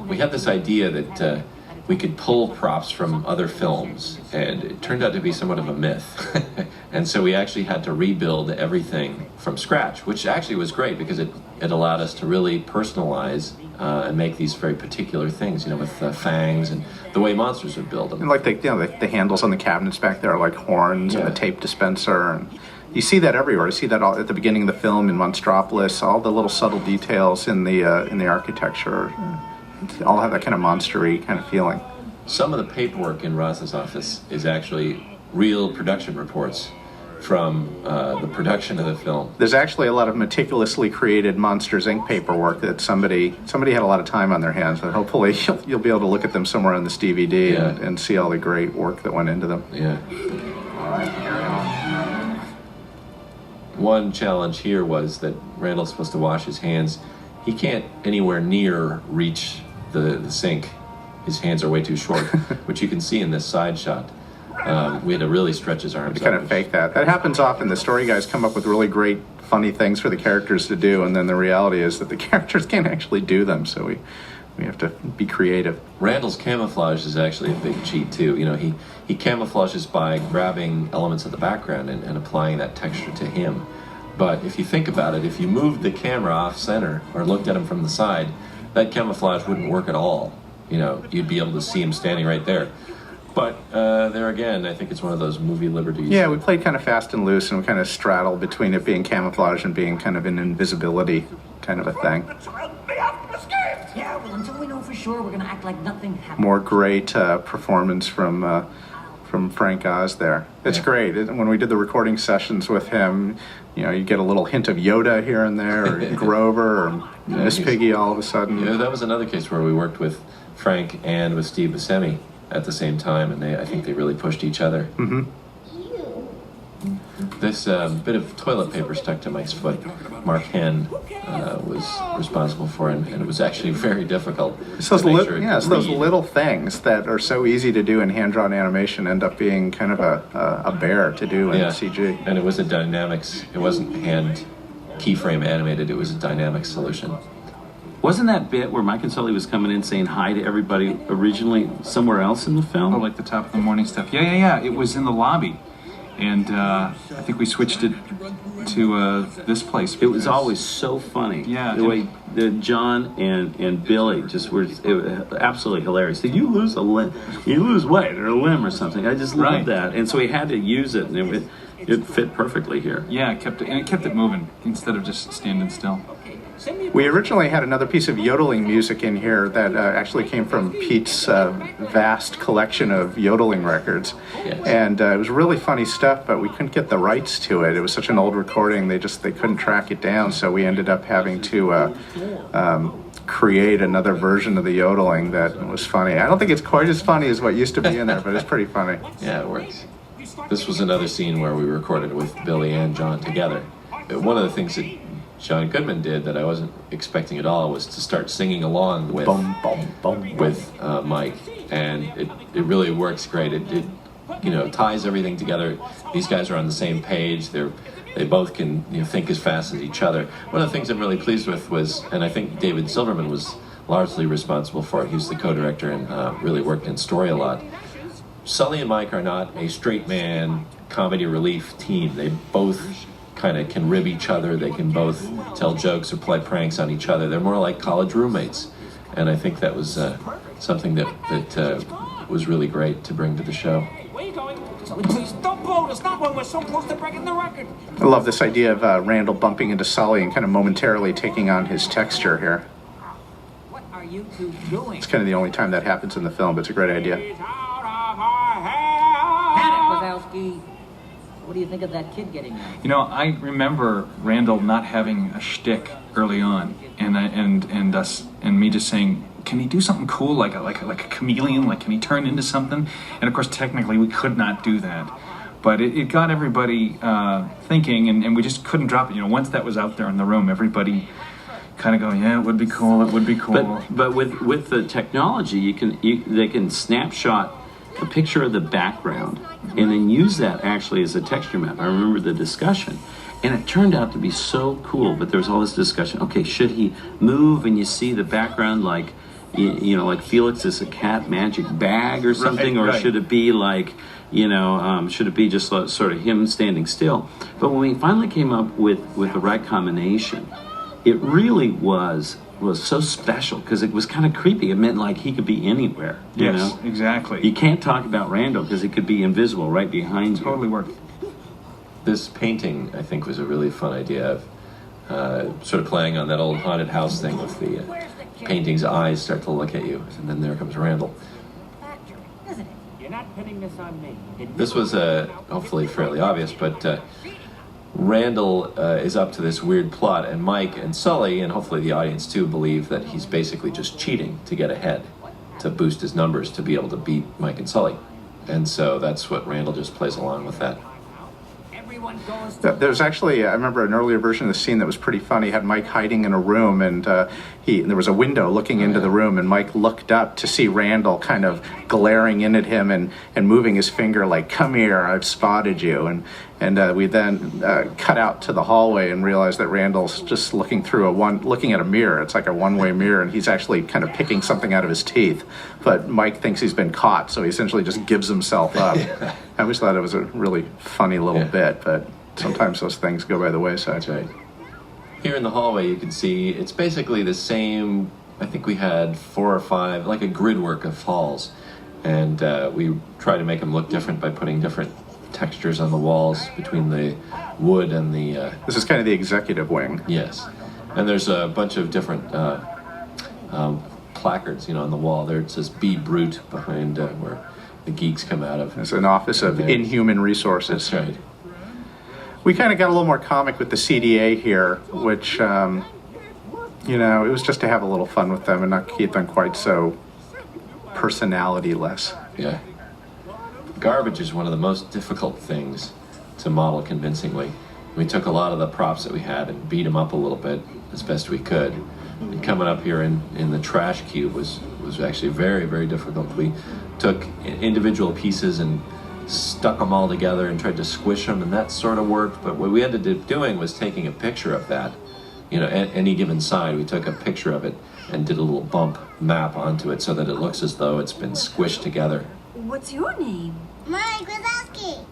We had this idea that we could pull props from other films, and it turned out to be somewhat of a myth. And so we actually had to rebuild everything from scratch, which actually was great, because it allowed us to really personalize and make these very particular things, with fangs and the way monsters would build them. And like the handles on the cabinets back there are like horns, and the tape dispenser, and you see that everywhere. You see that all at the beginning of the film in Monstropolis. All the little subtle details in the architecture all have that kind of monstery kind of feeling. Some of the paperwork in Roz's office is actually real production reports from the production of the film. There's actually a lot of meticulously created Monsters Inc. paperwork that somebody had a lot of time on their hands, and hopefully you'll be able to look at them somewhere on this DVD and see all the great work that went into them. Yeah. One challenge here was that Randall's supposed to wash his hands. He can't anywhere near reach the sink. His hands are way too short, which you can see in this side shot. We had to really stretch his arms To kind up. of fake that. That happens often. The story guys come up with really great, funny things for the characters to do, and then the reality is that the characters can't actually do them. So we we have to be creative. Randall's camouflage is actually a big cheat too. You know, he camouflages by grabbing elements of the background and applying that texture to him. But if you think about it, if you moved the camera off center or looked at him from the side, that camouflage wouldn't work at all. You know, you'd be able to see him standing right there. But there again, I think it's one of those movie liberties. Yeah, we played kind of fast and loose, and we kind of straddled between it being camouflage and being kind of an invisibility kind of a thing. Yeah, well, until we know for sure, we're gonna act like nothing happened. More great performance from Frank Oz there. It's great. When we did the recording sessions with him, you know, you get a little hint of Yoda here and there, or Grover, or Miss Piggy all of a sudden. You know, that was another case where we worked with Frank and with Steve Buscemi at the same time, and I think they really pushed each other. Mm-hmm. This bit of toilet paper stuck to Mike's foot, Mark Henn was responsible for, and it was actually very difficult. It's those, those read. little things that are so easy to do in hand-drawn animation end up being kind of a bear to do in CG. And it was a dynamics, it wasn't hand keyframe animated, it was a dynamic solution. Wasn't that bit where Mike and Sully was coming in saying hi to everybody originally somewhere else in the film? Oh, like the top of the morning stuff. Yeah. It was in the lobby. And I think we switched it to this place. It was always so funny. Yeah. The way that John and Billy just were absolutely hilarious. Did you lose a limb? You lose weight or a limb or something? I just love that. And so we had to use it, and it fit perfectly here. Yeah, it kept it moving instead of just standing still. We originally had another piece of yodeling music in here that actually came from Pete's vast collection of yodeling records. Yes. And it was really funny stuff, but we couldn't get the rights to it. It was such an old recording, they couldn't track it down, so we ended up having to create another version of the yodeling that was funny. I don't think it's quite as funny as what used to be in there, but it's pretty funny. Yeah, it works. This was another scene where we recorded with Billy and John together. One of the things that John Goodman did that I wasn't expecting at all was to start singing along with Mike, and it really works great. It ties everything together. These guys are on the same page. They both can think as fast as each other. One of the things I'm really pleased with was, and I think David Silverman was largely responsible for it. He was the co-director and really worked in story a lot. Sully and Mike are not a straight man comedy relief team. They both kind of can rib each other. They can both tell jokes or play pranks on each other. They're more like college roommates, and I think that was something that was really great to bring to the show. Please don't blow us, not when we're so close to breaking the record. I love this idea of Randall bumping into Sully and kind of momentarily taking on his texture here. What are you two doing? It's kind of the only time that happens in the film, but it's a great idea. Get out of our hair. Had it, Wazowski. What do you think of that kid getting out? You know, I remember Randall not having a shtick early on, and me just saying, can he do something cool like a chameleon? Like, can he turn into something? And of course, technically, we could not do that, but it got everybody thinking, and we just couldn't drop it. You know, once that was out there in the room, everybody kind of going, yeah, it would be cool. It would be cool. But with the technology, they can snapshot a picture of the background and then use that actually as a texture map. I remember the discussion, and it turned out to be so cool. But there was all this discussion. Okay, should he move and you see the background like, like Felix is a cat magic bag or something, or should it be like, should it be just sort of him standing still? But when we finally came up with the right combination, it really was so special because it was kind of creepy. It meant like he could be anywhere. Yes, exactly. You can't talk about Randall because it could be invisible right behind you. Totally worked. This painting, I think, was a really fun idea of sort of playing on that old haunted house thing with the painting's eyes start to look at you, and then there comes Randall. Isn't it? You're not pinning this on me. This was hopefully fairly obvious, but Randall is up to this weird plot, and Mike and Sully, and hopefully the audience too, believe that he's basically just cheating to get ahead, to boost his numbers, to be able to beat Mike and Sully. And so that's what Randall just plays along with that. There's actually, I remember an earlier version of the scene that was pretty funny. It had Mike hiding in a room, and there was a window looking into the room, and Mike looked up to see Randall kind of glaring in at him and moving his finger like, come here, I've spotted you. And And we then cut out to the hallway and realized that Randall's just looking at a mirror. It's like a one-way mirror, and he's actually kind of picking something out of his teeth. But Mike thinks he's been caught, so he essentially just gives himself up. I always thought it was a really funny little bit, but sometimes those things go by the wayside. That's right. Here in the hallway, you can see it's basically the same. I think we had 4 or 5, like a grid work of halls, and we try to make them look different by putting different textures on the walls between the wood and the... This is kind of the executive wing. Yes. And there's a bunch of different placards, on the wall there. It says "Be Brute" behind where the geeks come out of. It's an office of inhuman resources. That's right. We kind of got a little more comic with the CDA here, which, it was just to have a little fun with them and not keep them quite so personality-less. Yeah. Garbage is one of the most difficult things to model convincingly. We took a lot of the props that we had and beat them up a little bit as best we could. And coming up here in the trash cube was actually very, very difficult. We took individual pieces and stuck them all together and tried to squish them, and that sort of worked. But what we ended up doing was taking a picture of that. Any given side, we took a picture of it and did a little bump map onto it so that it looks as though it's been squished together. What's your name? Mike Wazowski.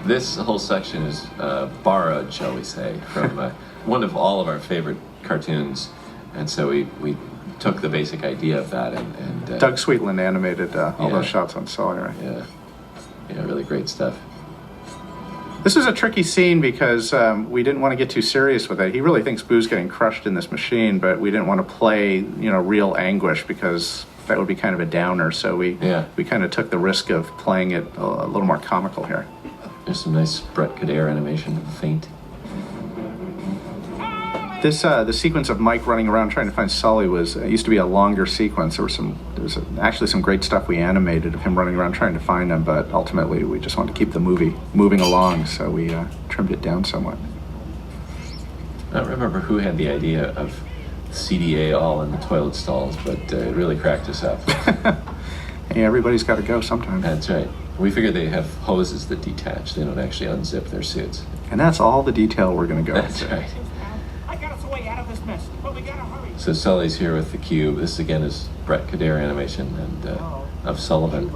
This whole section is borrowed, shall we say, from one of all of our favorite cartoons, and so we took the basic idea of that and Doug Sweetland animated all those shots on Sawyer. Yeah, really great stuff. This is a tricky scene because we didn't want to get too serious with it. He really thinks Boo's getting crushed in this machine, but we didn't want to play, real anguish because that would be kind of a downer. So we kind of took the risk of playing it a little more comical here. There's some nice Brett Kader animation of the faint. This the sequence of Mike running around trying to find Sully used to be a longer sequence. There was actually some great stuff we animated of him running around trying to find him, but ultimately we just wanted to keep the movie moving along, so we trimmed it down somewhat. I don't remember who had the idea of CDA all in the toilet stalls, but it really cracked us up. Hey, everybody's got to go sometime. That's right. We figured they have hoses that detach. They don't actually unzip their suits. And that's all the detail we're going to go That's into. right. I got us away out of this mess, but we gotta hurry. So Sully's here with the cube. This again is Brett Kader animation and of Sullivan.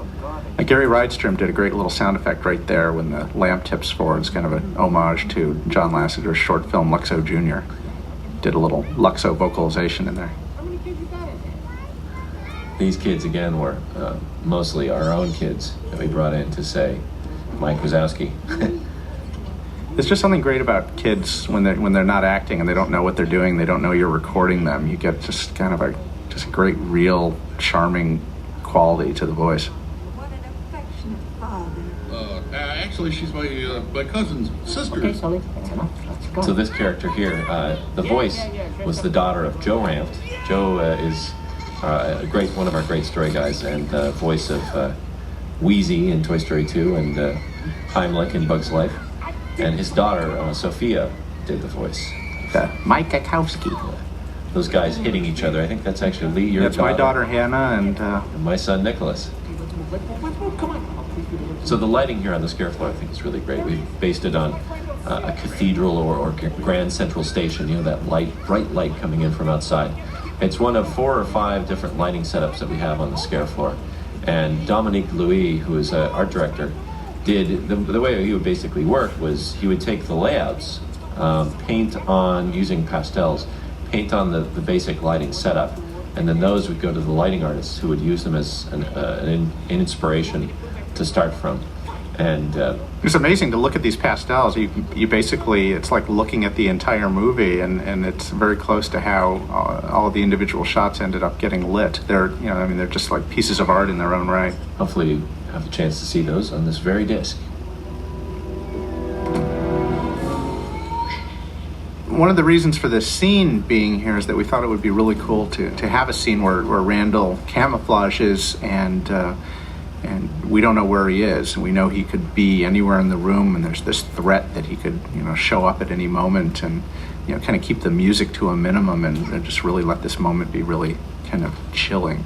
Gary Rydstrom did a great little sound effect right there when the lamp tips forward. It's kind of an homage to John Lasseter's short film Luxo Jr. Did a little Luxo vocalization in there. How many kids you got in there? These kids again were mostly our own kids that we brought in to say Mike Wazowski. There's just something great about kids when they're not acting and they don't know what they're doing. They don't know you're recording them. You get just kind of a great, real, charming quality to the voice. What an affectionate father. Actually, she's my cousin's sister. Okay, Sully, that's enough. Let's go. So this character here, the voice was the daughter of Joe Ranft. Joe is one of our great story guys, and voice of Wheezy in Toy Story 2 and Heimlich in Bug's Life. And his daughter, Sophia, did the voice. Mike Akowski. Those guys hitting each other. I think that's actually Lee, your That's my daughter Hannah and my son Nicholas. So the lighting here on the scare floor I think is really great. We've based it on a cathedral or Grand Central Station, that bright light coming in from outside. It's one of 4 or 5 different lighting setups that we have on the scare floor. And Dominique Louis, who is an art director, did the way he would basically work was he would take the layouts, paint on using pastels, paint on the basic lighting setup, and then those would go to the lighting artists who would use them as an inspiration to start from. And it's amazing to look at these pastels. You basically, it's like looking at the entire movie, and it's very close to how all of the individual shots ended up getting lit. They're they're just like pieces of art in their own right. Hopefully you have a chance to see those on this very disc. One of the reasons for this scene being here is that we thought it would be really cool to have a scene where Randall camouflages and we don't know where he is. We know he could be anywhere in the room, and there's this threat that he could show up at any moment, and kind of keep the music to a minimum and just really let this moment be really kind of chilling.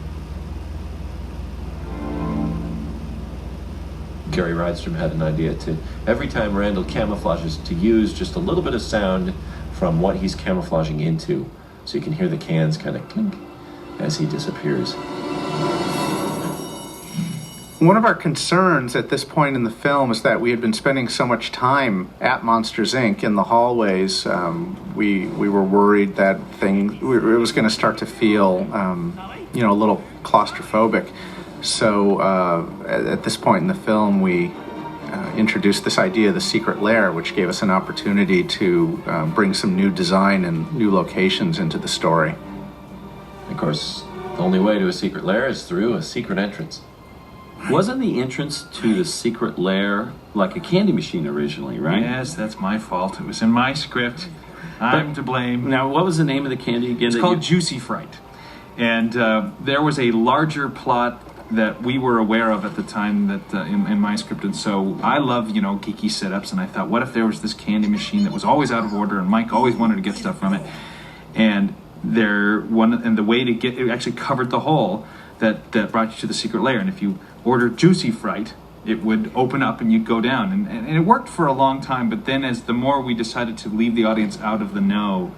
Gary Rydstrom had an idea to, every time Randall camouflages, to use just a little bit of sound from what he's camouflaging into, so you can hear the cans kind of clink as he disappears. One of our concerns at this point in the film is that we had been spending so much time at Monsters, Inc. in the hallways. We were worried that it was going to start to feel, a little claustrophobic. So at this point in the film, we introduced this idea of the secret lair, which gave us an opportunity to bring some new design and new locations into the story. Of course, the only way to a secret lair is through a secret entrance. Wasn't the entrance to the secret lair like a candy machine originally, right? Yes, that's my fault. It was in my script. I'm to blame. Now, what was the name of the candy again? It's called Juicy Fright. And there was a larger plot that we were aware of at the time that in my script. And so I love, geeky setups. And I thought, what if there was this candy machine that was always out of order and Mike always wanted to get stuff from it? And the way to get it actually covered the hole that brought you to the secret lair. And if you ordered Juicy Fright, it would open up and you'd go down. And it worked for a long time, but then the more we decided to leave the audience out of the know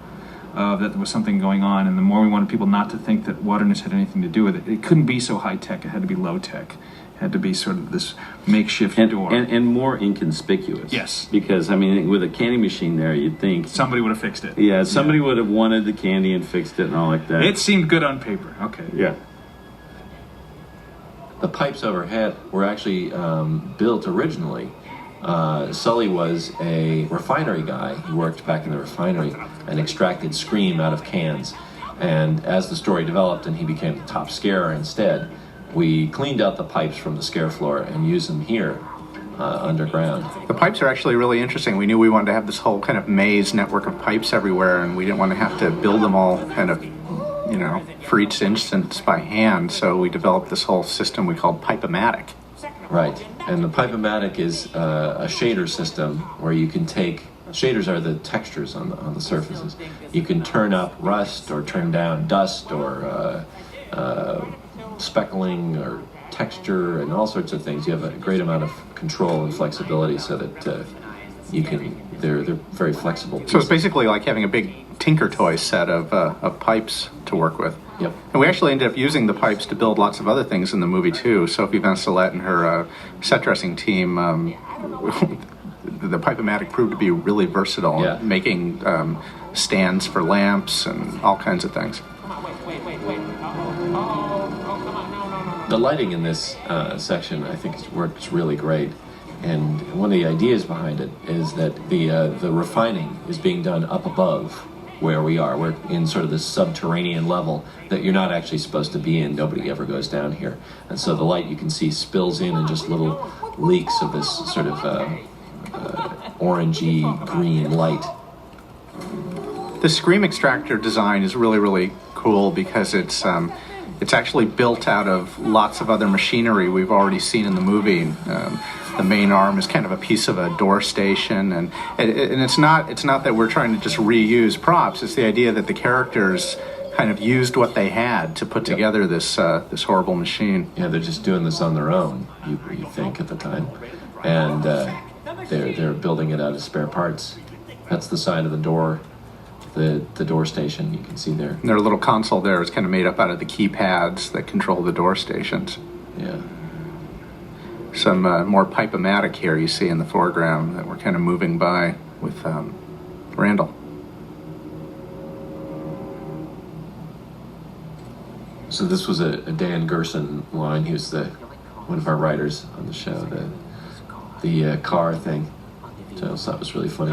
that there was something going on, and the more we wanted people not to think that Waterness had anything to do with it, it couldn't be so high-tech, it had to be low-tech. It had to be sort of this makeshift door. And more inconspicuous. Yes. Because, with a candy machine there, you'd think... Somebody would have fixed it. Yeah, somebody would have wanted the candy and fixed it and all like that. It seemed good on paper. Okay. Yeah. The pipes overhead were actually built originally. Sully was a refinery guy. He worked back in the refinery and extracted Scream out of cans. And as the story developed and he became the top scarer instead, we cleaned out the pipes from the scare floor and used them here underground. The pipes are actually really interesting. We knew we wanted to have this whole kind of maze network of pipes everywhere, and we didn't want to have to build them all kind of for each instance by hand, so we developed this whole system we called Pipe-O-Matic. Right, and the Pipe-O-Matic is a shader system where you can take, shaders are the textures on the surfaces. You can turn up rust or turn down dust or speckling or texture and all sorts of things. You have a great amount of control and flexibility so that they're very flexible. So it's basically like having a big Tinker Toy set of pipes to work with. Yep. And we actually ended up using the pipes to build lots of other things in the movie too. Sophie Vancelette and her set dressing team, the Pipe-O-Matic proved to be really versatile, making stands for lamps and all kinds of things. The lighting in this section, I think, works really great. And one of the ideas behind it is that the refining is being done up above where we are. We're in sort of this subterranean level that you're not actually supposed to be in. Nobody ever goes down here. And so the light you can see spills in just little leaks of this sort of orangey green light. The Scream extractor design is really, really cool because it's actually built out of lots of other machinery we've already seen in the movie. The main arm is kind of a piece of a door station, and it's not that we're trying to just reuse props. It's the idea that the characters kind of used what they had to put together this horrible machine. Yeah, they're just doing this on their own. You think at the time, and they're building it out of spare parts. That's the side of the door. The door station you can see there. And their little console there is kind of made up out of the keypads that control the door stations. Yeah. Some more Pipe-O-Matic here you see in the foreground that we're kind of moving by with Randall. So this was a Dan Gerson line. He was one of our writers on the show. The car thing, which I also thought was really funny.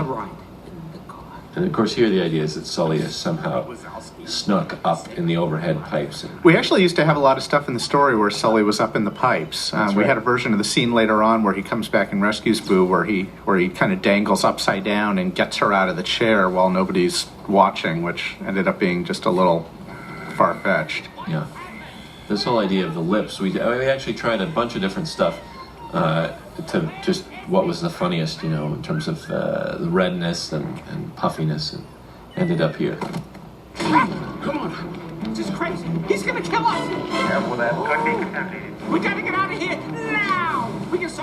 And of course here the idea is that Sully has somehow snuck up in the overhead pipes. We actually used to have a lot of stuff in the story where Sully was up in the pipes. We had a version of the scene later on where he comes back and rescues Boo, where he kind of dangles upside down and gets her out of the chair while nobody's watching, which ended up being just a little far-fetched. Yeah. This whole idea of the lips, we actually tried a bunch of different stuff to just what was the funniest, in terms of the redness and puffiness, and ended up here. Come on. This is crazy. He's gonna kill us. Careful, that could be confusing. We gotta get out of here now. This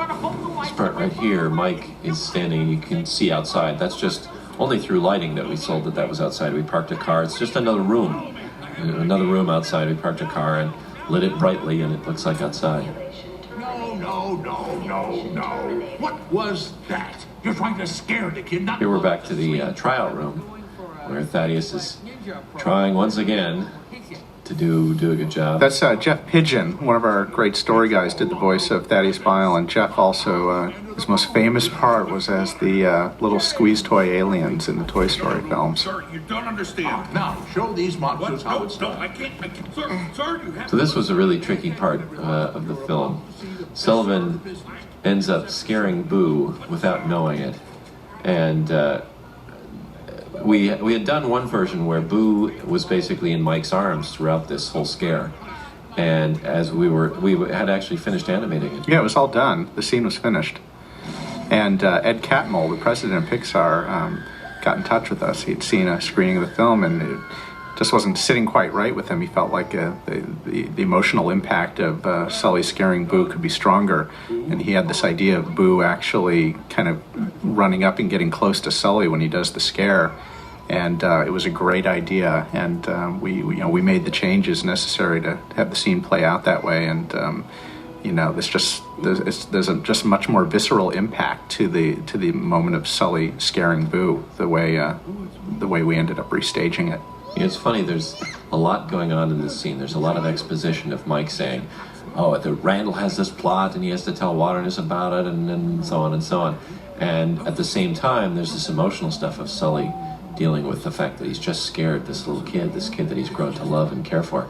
part right here, Mike is standing and you can see outside. That's just only through lighting that we sold that was outside. We parked a car. It's just another room. Another room outside. We parked a car and lit it brightly and it looks like outside. No. What was that? You're trying to scare the kid, not... Here we're back to the tryout room where Thaddeus is trying once again to do a good job. That's Jeff Pidgeon, one of our great story guys, did the voice of Thaddeus Bile, and Jeff also, his most famous part was as the little squeeze toy aliens in the Toy Story films. Sir, you don't understand. Now, show these monsters how it's done. I can't. Sir, you have... So this was a really tricky part of the film. Sullivan ends up scaring Boo without knowing it, and we had done one version where Boo was basically in Mike's arms throughout this whole scare, and as we had actually finished animating it. Yeah, it was all done. The scene was finished, and Ed Catmull, the president of Pixar, got in touch with us. He'd seen a screening of the film, and it just wasn't sitting quite right with him. He felt like the emotional impact of Sully scaring Boo could be stronger, and he had this idea of Boo actually kind of running up and getting close to Sully when he does the scare, and it was a great idea. And we made the changes necessary to have the scene play out that way. And there's just much more visceral impact to the moment of Sully scaring Boo, the way we ended up restaging it. It's funny, there's a lot going on in this scene. There's a lot of exposition of Mike saying, Randall has this plot and he has to tell Waterness about it, and so on and so on. And at the same time, there's this emotional stuff of Sully dealing with the fact that he's just scared this little kid, this kid that he's grown to love and care for.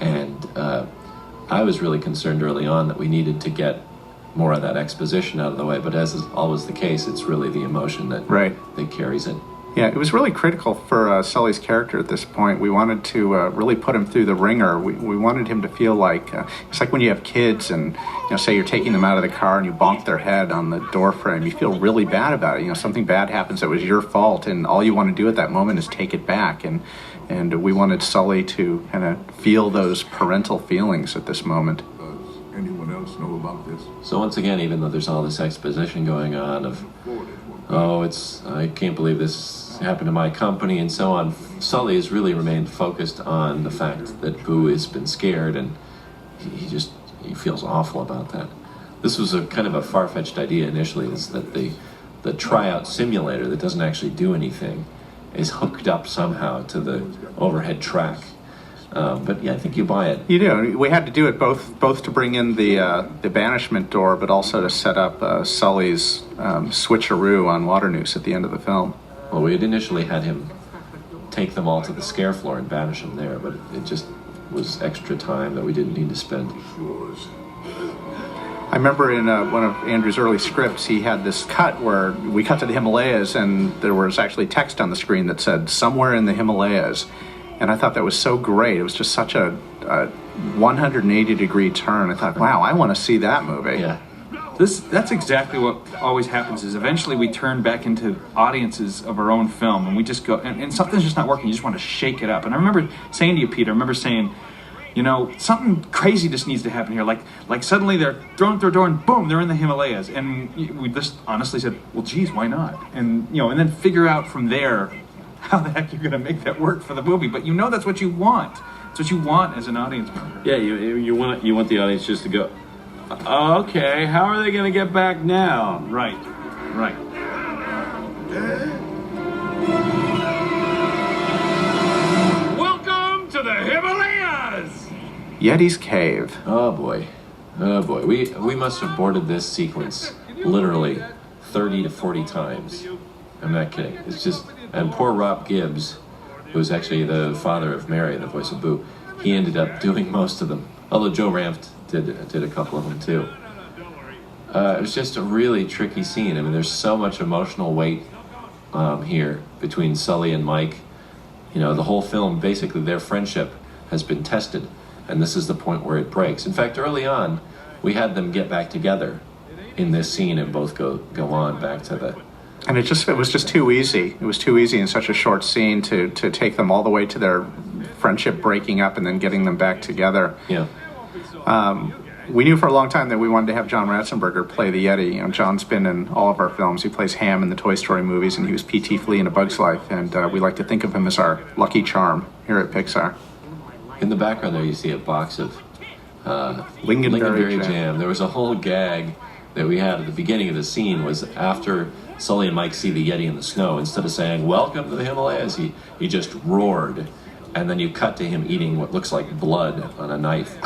And I was really concerned early on that we needed to get more of that exposition out of the way, but as is always the case, it's really the emotion that carries it. Yeah, it was really critical for Sully's character at this point. We wanted to really put him through the ringer. We wanted him to feel like, it's like when you have kids and, say you're taking them out of the car and you bonk their head on the door frame. You feel really bad about it. Something bad happens that was your fault, and all you want to do at that moment is take it back. And we wanted Sully to kind of feel those parental feelings at this moment. Does anyone else know about this? So once again, even though there's all this exposition going on of, I can't believe this happened to my company and so on, Sully has really remained focused on the fact that Boo has been scared, and he feels awful about that. This was a kind of a far-fetched idea initially, is that the tryout simulator that doesn't actually do anything is hooked up somehow to the overhead track. But yeah, I think you buy it. You do. We had to do it both to bring in the banishment door, but also to set up Sully's switcheroo on Waternoose at the end of the film. Well, we had initially had him take them all to the scare floor and banish them there, but it just was extra time that we didn't need to spend. I remember in one of Andrew's early scripts, he had this cut where we cut to the Himalayas, and there was actually text on the screen that said, "Somewhere in the Himalayas." And I thought that was so great. It was just such a 180-degree turn. I thought, wow, I want to see that movie. Yeah. That's exactly what always happens, is eventually we turn back into audiences of our own film, and we just go, and something's just not working. You just want to shake it up. And I remember saying to you, Peter, something crazy just needs to happen here. Like suddenly they're thrown through a door and boom, they're in the Himalayas. And we just honestly said, well, geez, why not? And, and then figure out from there how the heck you're going to make that work for the movie. But that's what you want. It's what you want as an audience member. Yeah, you want the audience just to go, okay, how are they going to get back now? Right. Welcome to the Himalayas! Yeti's Cave. Oh boy. We must have boarded this sequence literally 30 to 40 times. I'm not kidding. It's just, and poor Rob Gibbs, who was actually the father of Mary, the voice of Boo, he ended up doing most of them. Although Joe Ranft did a couple of them too. It was just a really tricky scene. I mean, there's so much emotional weight here between Sully and Mike. The whole film, basically their friendship has been tested, and this is the point where it breaks. In fact, early on, we had them get back together in this scene and both go on back to the... And it was just too easy. It was too easy in such a short scene to take them all the way to their friendship breaking up and then getting them back together. Yeah. We knew for a long time that we wanted to have John Ratzenberger play the Yeti. You know, John's been in all of our films. He plays Ham in the Toy Story movies, and he was P.T. Flea in A Bug's Life. And we like to think of him as our lucky charm here at Pixar. In the background there, you see a box of Lingonberry jam. There was a whole gag that we had at the beginning of the scene was after Sully and Mike see the Yeti in the snow, instead of saying, "Welcome to the Himalayas," he just roared. And then you cut to him eating what looks like blood on a knife.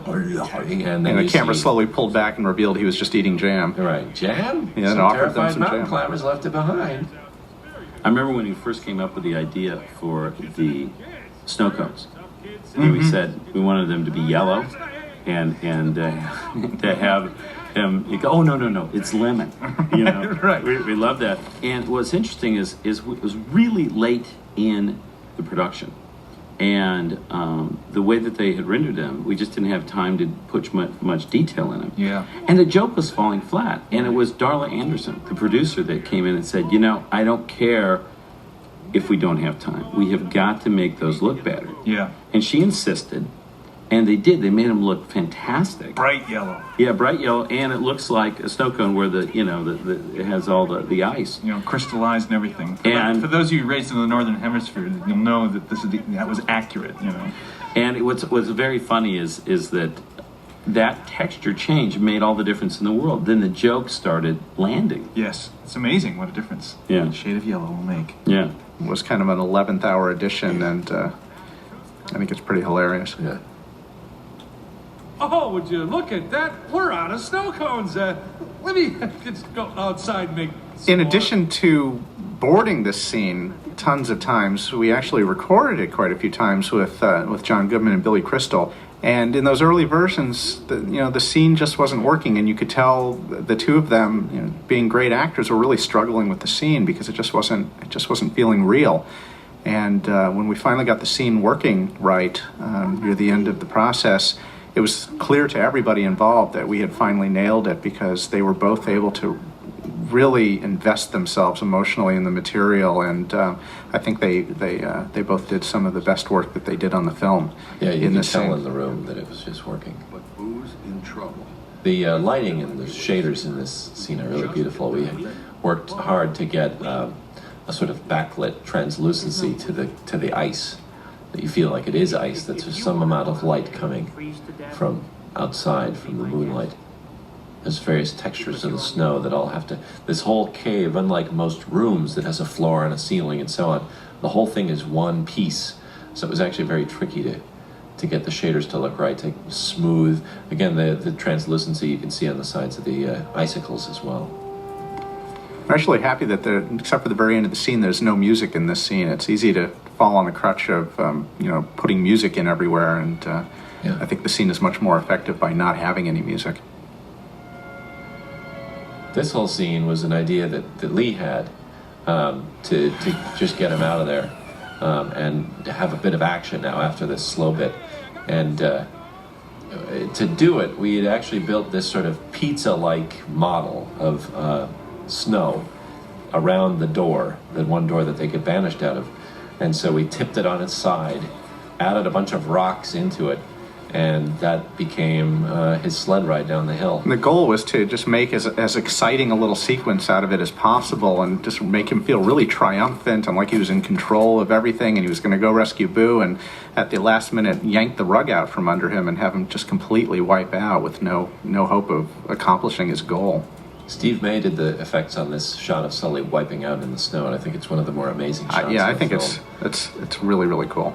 And then the camera slowly pulled back and revealed he was just eating jam. Right, jam? Yeah, and offered them some mountain jam. climbers left it behind. I remember when he first came up with the idea for the snow cones. And we said we wanted them to be yellow, and to have him. You go, oh no, it's lemon. You know, Right. We love that. And what's interesting is it was really late in the production. And the way that they had rendered them, we just didn't have time to put much detail in them. Yeah. And the joke was falling flat. And it was Darla Anderson, the producer, that came in and said, you know, I don't care if we don't have time. We have got to make those look better. Yeah. And she insisted. And they did. They made them look fantastic. Bright yellow. Yeah, bright yellow, and it looks like a snow cone where it has all the ice. You know, crystallized and everything. For those of you raised in the northern hemisphere, you'll know that that was accurate. You know. And what's very funny is that texture change made all the difference in the world. Then the joke started landing. Yes, it's amazing what a difference Yeah. a shade of yellow will make. Yeah. It was kind of an 11th hour edition, and I think it's pretty hilarious. Yeah. Oh, would you look at that? We're out of snow cones. Let me just go outside and make some In more. addition to boarding this scene tons of times, we actually recorded it quite a few times with John Goodman and Billy Crystal. And in those early versions, the scene just wasn't working, and you could tell the two of them, you know, being great actors, were really struggling with the scene because it just wasn't feeling real. And when we finally got the scene working right near the end of the process, it was clear to everybody involved that we had finally nailed it, because they were both able to really invest themselves emotionally in the material, and I think they both did some of the best work that they did on the film. Yeah, you could tell scene. in the room that it was just working. But Boo's in trouble. The lighting and the shaders in this scene are really beautiful. We worked hard to get a sort of backlit translucency to the ice, that you feel like it is ice, that there's some amount of light coming from outside, from the moonlight. There's various textures of the snow that all have to... This whole cave, unlike most rooms that has a floor and a ceiling and so on, the whole thing is one piece. So it was actually very tricky to get the shaders to look right, to smooth. Again, the translucency you can see on the sides of the icicles as well. I'm actually happy that except for the very end of the scene, there's no music in this scene. It's easy to fall on the crutch of putting music in everywhere, and I think the scene is much more effective by not having any music. This whole scene was an idea that Lee had to just get him out of there and to have a bit of action now after this slow bit. And to do it, we had actually built this sort of pizza-like model of snow around the door, the one door that they get banished out of. And so we tipped it on its side, added a bunch of rocks into it, and that became his sled ride down the hill. And the goal was to just make as exciting a little sequence out of it as possible, and just make him feel really triumphant and like he was in control of everything, and he was going to go rescue Boo, and at the last minute yank the rug out from under him and have him just completely wipe out with no hope of accomplishing his goal. Steve May did the effects on this shot of Sully wiping out in the snow, and I think it's one of the more amazing shots. Yeah, I of the think film. it's really, really cool.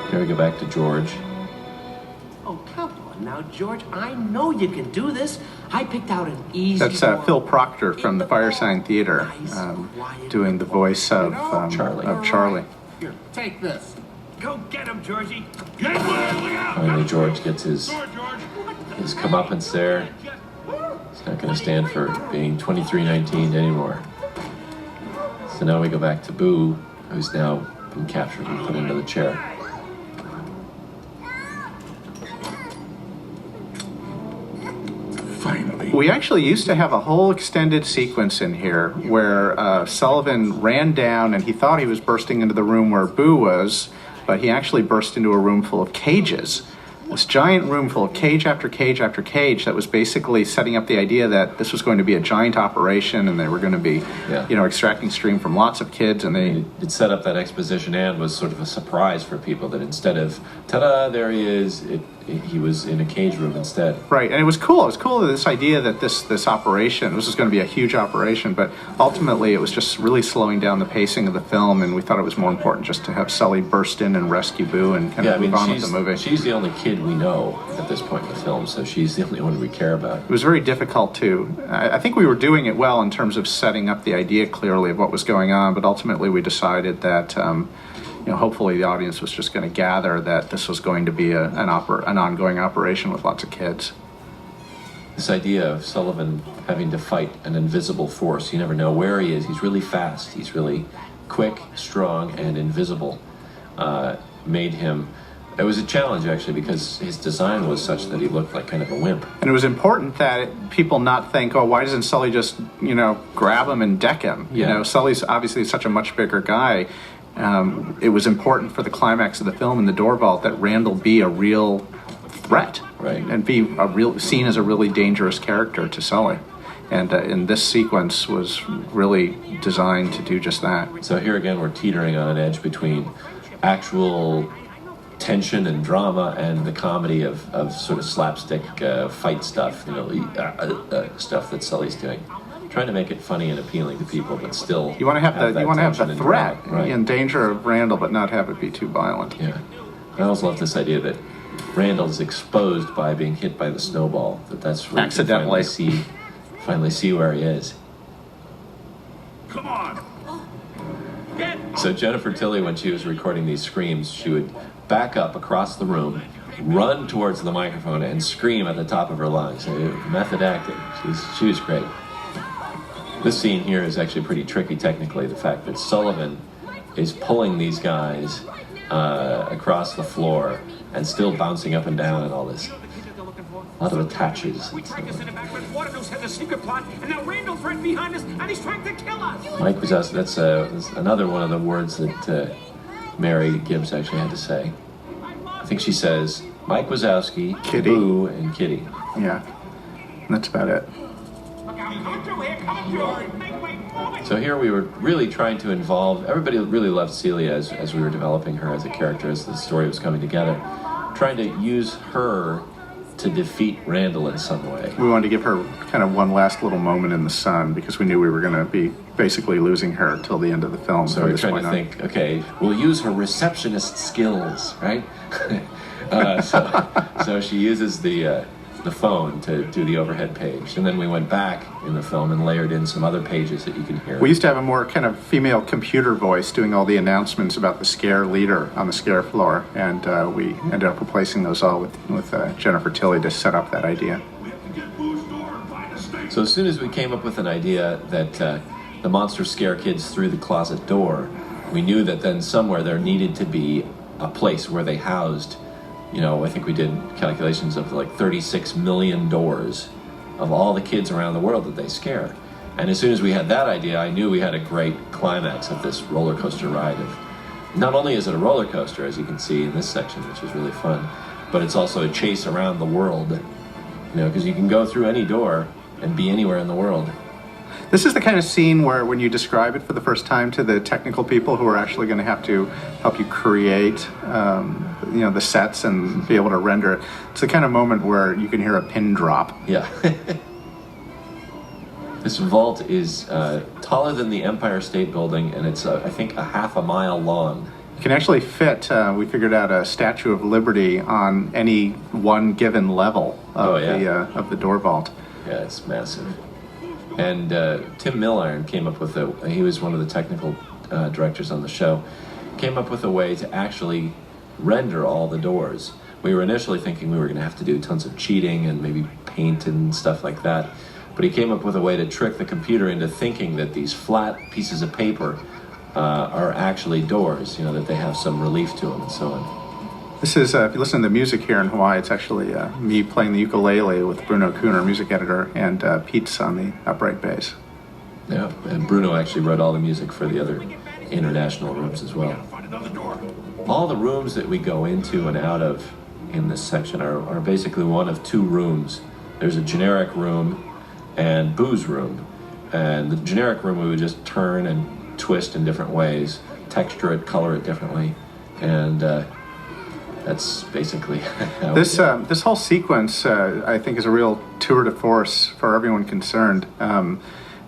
Here we go back to George. Oh, come on now, George. I know you can do this. I picked out an easy That's Phil Proctor from the Firesign Theater, doing the voice of Charlie. Here, take this. Go get him, Georgie. Finally, George gets his comeuppance there. He's not going to stand for being 2319 anymore. So now we go back to Boo, who's now been captured and put into the chair. Finally. We actually used to have a whole extended sequence in here where Sullivan ran down and he thought he was bursting into the room where Boo was, but he actually burst into a room full of cages. This giant room full of cage after cage after cage that was basically setting up the idea that this was going to be a giant operation and they were going to be, extracting stream from lots of kids. And it set up that exposition and was sort of a surprise for people that instead of, ta-da, there he is, he was in a cage room instead. Right, and it was cool. It was cool, this idea that this operation, this was going to be a huge operation, but ultimately it was just really slowing down the pacing of the film, and we thought it was more important just to have Sully burst in and rescue Boo and kind of move on with the movie. She's the only kid we know at this point in the film, so she's the only one we care about. It was very difficult I think we were doing it well in terms of setting up the idea clearly of what was going on, but ultimately we decided that hopefully the audience was just going to gather that this was going to be an ongoing operation with lots of kids. This idea of Sullivan having to fight an invisible force, you never know where he is. He's really fast, he's really quick, strong, and invisible. Made him... It was a challenge, actually, because his design was such that he looked like kind of a wimp. And it was important that people not think, oh, why doesn't Sully just, grab him and deck him? Sully's obviously such a much bigger guy. It was important for the climax of the film in the door vault that Randall be a real threat, right, and be seen as a really dangerous character to Sully. And this sequence was really designed to do just that. So here again, we're teetering on an edge between actual tension and drama and the comedy of sort of slapstick fight stuff, stuff that Sully's doing. Trying to make it funny and appealing to people, but still you want to have the threat right, and danger of Randall, but not have it be too violent. Yeah, I always love this idea that Randall's exposed by being hit by the snowball. That's where accidentally you finally see where he is. Come on. So Jennifer Tilly, when she was recording these screams, she would back up across the room, run towards the microphone, and scream at the top of her lungs. Method acting. She was great. This scene here is actually pretty tricky technically. The fact that Sullivan is pulling these guys across the floor and still bouncing up and down and all this. A lot of attaches. We tried to send it back, but Waternoose had the secret plot, and now Randall's right behind us, and he's trying to kill us. Mike Wazowski, that's another one of the words that Mary Gibbs actually had to say. I think she says, Mike Wazowski, Kitty, Boo, and Kitty. Yeah, that's about it. So here we were really trying to involve, everybody really loved Celia as we were developing her as a character, as the story was coming together, trying to use her to defeat Randall in some way. We wanted to give her kind of one last little moment in the sun because we knew we were going to be basically losing her till the end of the film. So we were trying to think, okay, we'll use her receptionist skills, right? So she uses the phone to do the overhead page, and then we went back in the film and layered in some other pages that you can hear. We used to have a more kind of female computer voice doing all the announcements about the scare leader on the scare floor, and we ended up replacing those all with Jennifer Tilly to set up that idea. So as soon as we came up with an idea that the monsters scare kids through the closet door, we knew that then somewhere there needed to be a place where they housed, I think we did calculations of like 36 million doors of all the kids around the world that they scare. And as soon as we had that idea, I knew we had a great climax of this roller coaster ride. Not only is it a roller coaster, as you can see in this section, which is really fun, but it's also a chase around the world, because you can go through any door and be anywhere in the world. This is the kind of scene where when you describe it for the first time to the technical people who are actually going to have to help you create the sets and be able to render it, it's the kind of moment where you can hear a pin drop. Yeah. This vault is taller than the Empire State Building, and it's, I think, a half a mile long. You can actually fit, we figured out, a Statue of Liberty on any one given level of the door vault. Yeah, it's massive. And Tim Milliron came up with he was one of the technical directors on the show, came up with a way to actually render all the doors. We were initially thinking we were going to have to do tons of cheating and maybe paint and stuff like that, but he came up with a way to trick the computer into thinking that these flat pieces of paper are actually doors, that they have some relief to them and so on. This is, if you listen to the music here in Hawaii, it's actually me playing the ukulele with Bruno Kuhn, our music editor, and Pete's on the upright bass. Yeah, and Bruno actually wrote all the music for the other international rooms as well. Find another door. all the rooms that we go into and out of in this section are basically one of two rooms. There's a generic room and Boo's room. And the generic room we would just turn and twist in different ways, texture it, color it differently, and that's basically how this whole sequence, I think, is a real tour de force for everyone concerned.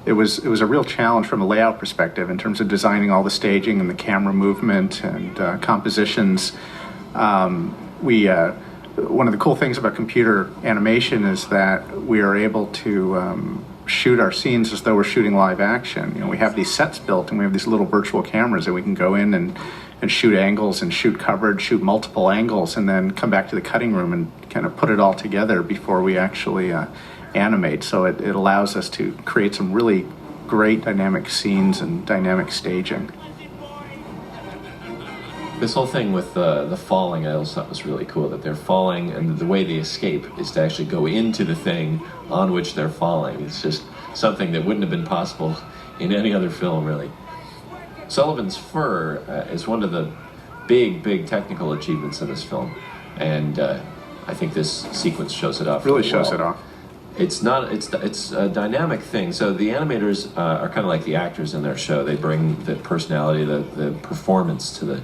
It was a real challenge from a layout perspective in terms of designing all the staging and the camera movement and compositions. One of the cool things about computer animation is that we are able to shoot our scenes as though we're shooting live action. You know, we have these sets built and we have these little virtual cameras that we can go in and shoot angles and shoot coverage, shoot multiple angles, and then come back to the cutting room and kind of put it all together before we actually animate. So it allows us to create some really great dynamic scenes and dynamic staging. This whole thing with the falling, I also thought was really cool, that they're falling and the way they escape is to actually go into the thing on which they're falling. It's just something that wouldn't have been possible in any other film, really. Sullivan's fur is one of the big technical achievements in this film, and I think this sequence shows it off. Really shows it off. It's a dynamic thing. So the animators are kind of like the actors in their show. They bring the personality, the performance to the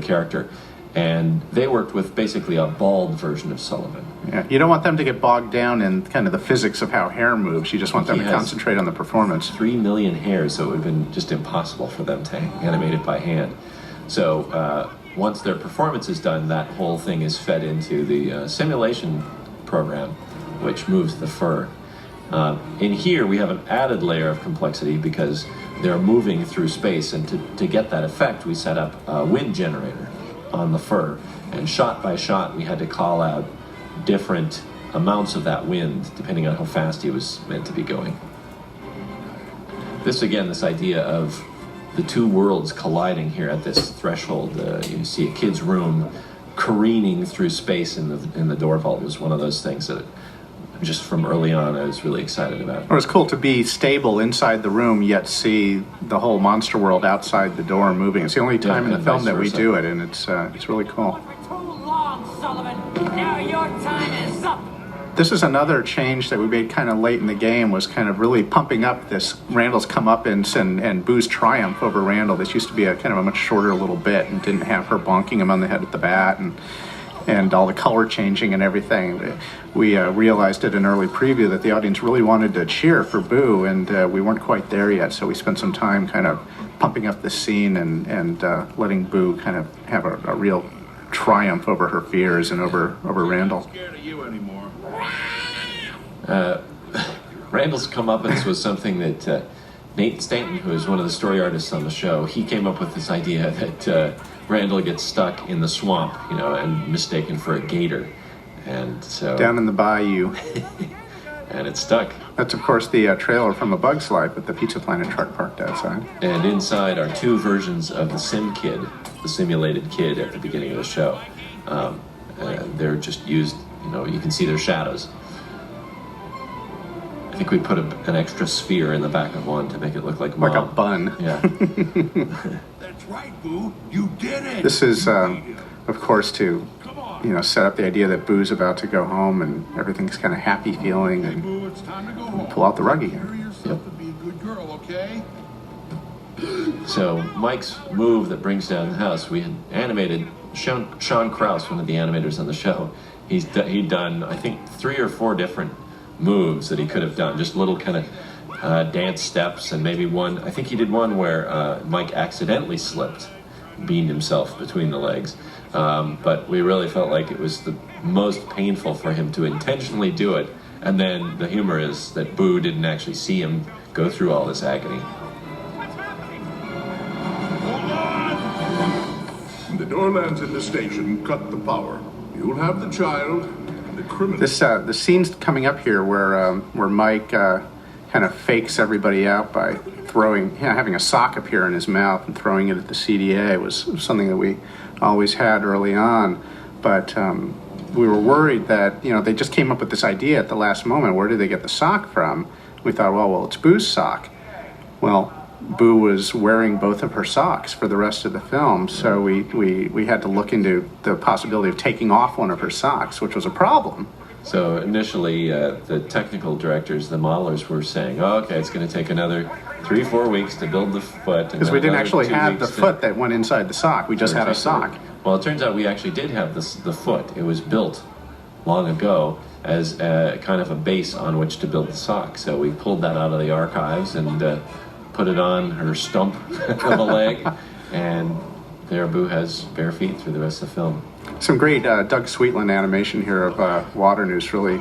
character, and they worked with basically a bald version of Sullivan. Yeah, you don't want them to get bogged down in kind of the physics of how hair moves. You just want them to concentrate on the performance. 3 million hairs, so it would have been just impossible for them to animate it by hand. So once their performance is done, that whole thing is fed into the simulation program, which moves the fur. In here, we have an added layer of complexity because they're moving through space, and to get that effect, we set up a wind generator on the fur, and shot by shot, we had to call out different amounts of that wind depending on how fast he was meant to be going. This idea of the two worlds colliding here at this threshold. You see a kid's room careening through space in the door vault was one of those things that just from early on I was really excited about. It was cool to be stable inside the room yet see the whole monster world outside the door moving. It's the only time in the film that we do it, and it's really cool. Too long, Sullivan. Now your time is up. This is another change that we made kind of late in the game, was kind of really pumping up this Randall's comeuppance and Boo's triumph over Randall. This used to be a kind of a much shorter little bit and didn't have her bonking him on the head with the bat and all the color changing and everything. We realized at an early preview that the audience really wanted to cheer for Boo, and we weren't quite there yet, so we spent some time kind of pumping up the scene and letting Boo kind of have a real triumph over her fears and over Randall. Randall's comeuppance was something that Nate Stanton, who is one of the story artists on the show, he came up with this idea that Randall gets stuck in the swamp, and mistaken for a gator, and so down in the bayou, and it's stuck. That's of course the trailer from A Bug's Life with the Pizza Planet truck parked outside. And inside are two versions of the Sim Kid, the simulated kid at the beginning of the show. They're just used, you can see their shadows. I think we put an extra sphere in the back of one to make it look like Mom. Like a bun. Yeah. That's right, Boo. You did it. This is, of course, to set up the idea that Boo's about to go home and everything's kind of happy feeling, and Boo, it's time to go home. pull out the rug again. Carry yourself to be a good girl, okay? So Mike's move that brings down the house, we had animated Sean Krause, one of the animators on the show. He'd done, I think, 3 or 4 different moves that he could have done, just little kind of dance steps, and maybe one, I think he did one where Mike accidentally slipped, beamed himself between the legs, but we really felt like it was the most painful for him to intentionally do it, and then the humor is that Boo didn't actually see him go through all this agony. When the door lands in the station, cut the power. You'll have the child. The scene's coming up here where Mike kind of fakes everybody out by having a sock appear in his mouth and throwing it at the CDA was something that we always had early on, but we were worried that they just came up with this idea at the last moment. Where did they get the sock from? We thought, well, it's Boo's sock. Well, Boo was wearing both of her socks for the rest of the film, so we had to look into the possibility of taking off one of her socks, which was a problem. So initially, the technical directors, the modelers, were saying, "Oh, okay, it's going to take another 3-4 weeks to build the foot." Because we didn't actually have the foot that went inside the sock. We just had a sock. Well, it turns out we actually did have the foot. It was built long ago as kind of a base on which to build the sock. So we pulled that out of the archives and put it on her stump of a leg, and there Boo has bare feet through the rest of the film. Some great Doug Sweetland animation here of Waternoose, really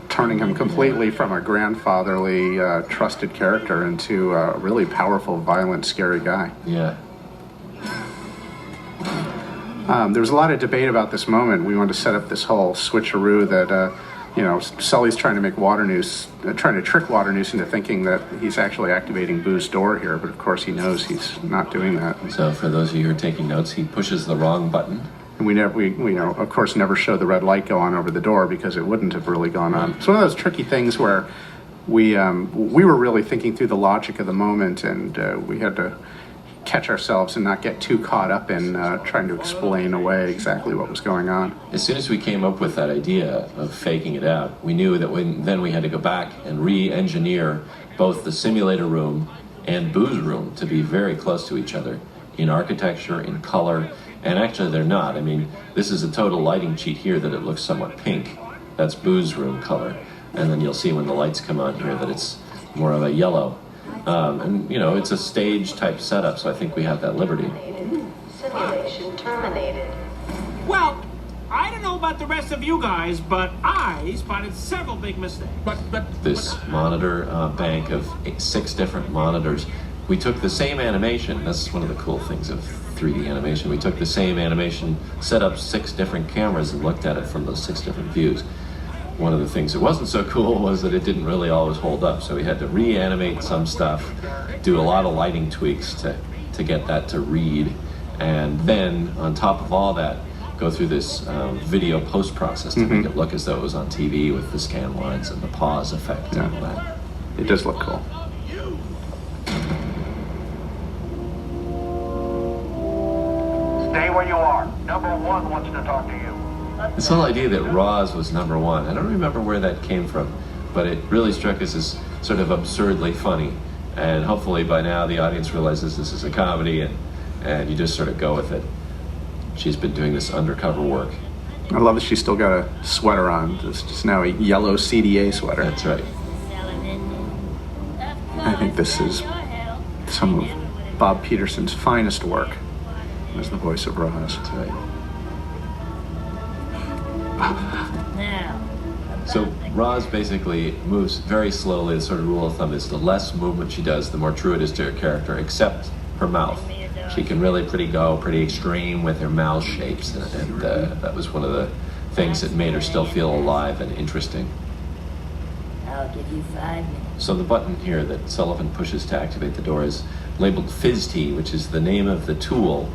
turning him completely from a grandfatherly, trusted character into a really powerful, violent, scary guy. Yeah. There was a lot of debate about this moment. We wanted to set up this whole switcheroo that, Sully's trying to make Waternoose, trying to trick Waternoose into thinking that he's actually activating Boo's door here, but of course he knows he's not doing that. So for those of you who are taking notes, he pushes the wrong button. And we of course never show the red light go on over the door because it wouldn't have really gone on. It's one of those tricky things where we were really thinking through the logic of the moment, and we had to catch ourselves and not get too caught up in trying to explain away exactly what was going on. As soon as we came up with that idea of faking it out, we knew that then we had to go back and re-engineer both the simulator room and Boo's room to be very close to each other in architecture, in color, and actually they're not. I mean, this is a total lighting cheat here that it looks somewhat pink. That's Boo's room color. And then you'll see when the lights come on here that it's more of a yellow. And it's a stage type setup, so I think we have that liberty. Simulation terminated. Well, I don't know about the rest of you guys, but I spotted several big mistakes. This monitor bank of 6 different monitors. We took the same animation. That's one of the cool things of 3D animation. We took the same animation, set up 6 different cameras, and looked at it from those 6 different views. One of the things that wasn't so cool was that it didn't really always hold up, so we had to reanimate some stuff, do a lot of lighting tweaks to get that to read, and then on top of all that, go through this video post-process to make it look as though it was on TV with the scan lines and the pause effect and all that. It does look cool. Stay where you are. Number 1 wants to talk to you. This whole idea that Roz was number 1, I don't remember where that came from, but it really struck us as sort of absurdly funny. And hopefully by now the audience realizes this is a comedy and you just sort of go with it. She's been doing this undercover work. I love that she's still got a sweater on. It's just now a yellow CDA sweater. That's right. I think this is some of Bob Peterson's finest work as the voice of Roz. That's right. So Roz basically moves very slowly. The sort of rule of thumb is the less movement she does, the more true it is to her character, except her mouth. She can really go pretty extreme with her mouth shapes, and that was one of the things that made her still feel alive and interesting. I'll give you 5 minutes. So the button here that Sullivan pushes to activate the door is labeled Fizz-T, which is the name of the tool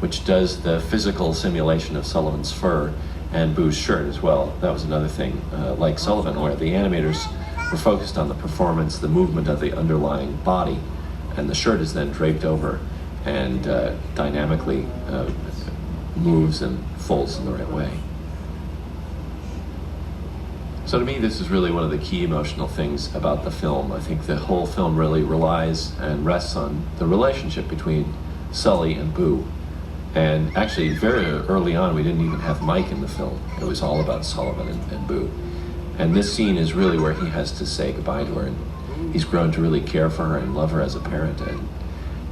which does the physical simulation of Sullivan's fur and Boo's shirt as well. That was another thing, like Sullivan, where the animators were focused on the performance, the movement of the underlying body, and the shirt is then draped over and dynamically moves and folds in the right way. So to me, this is really one of the key emotional things about the film. I think the whole film really relies and rests on the relationship between Sully and Boo. And actually, very early on, we didn't even have Mike in the film. It was all about Sullivan and Boo. And this scene is really where he has to say goodbye to her, and he's grown to really care for her and love her as a parent.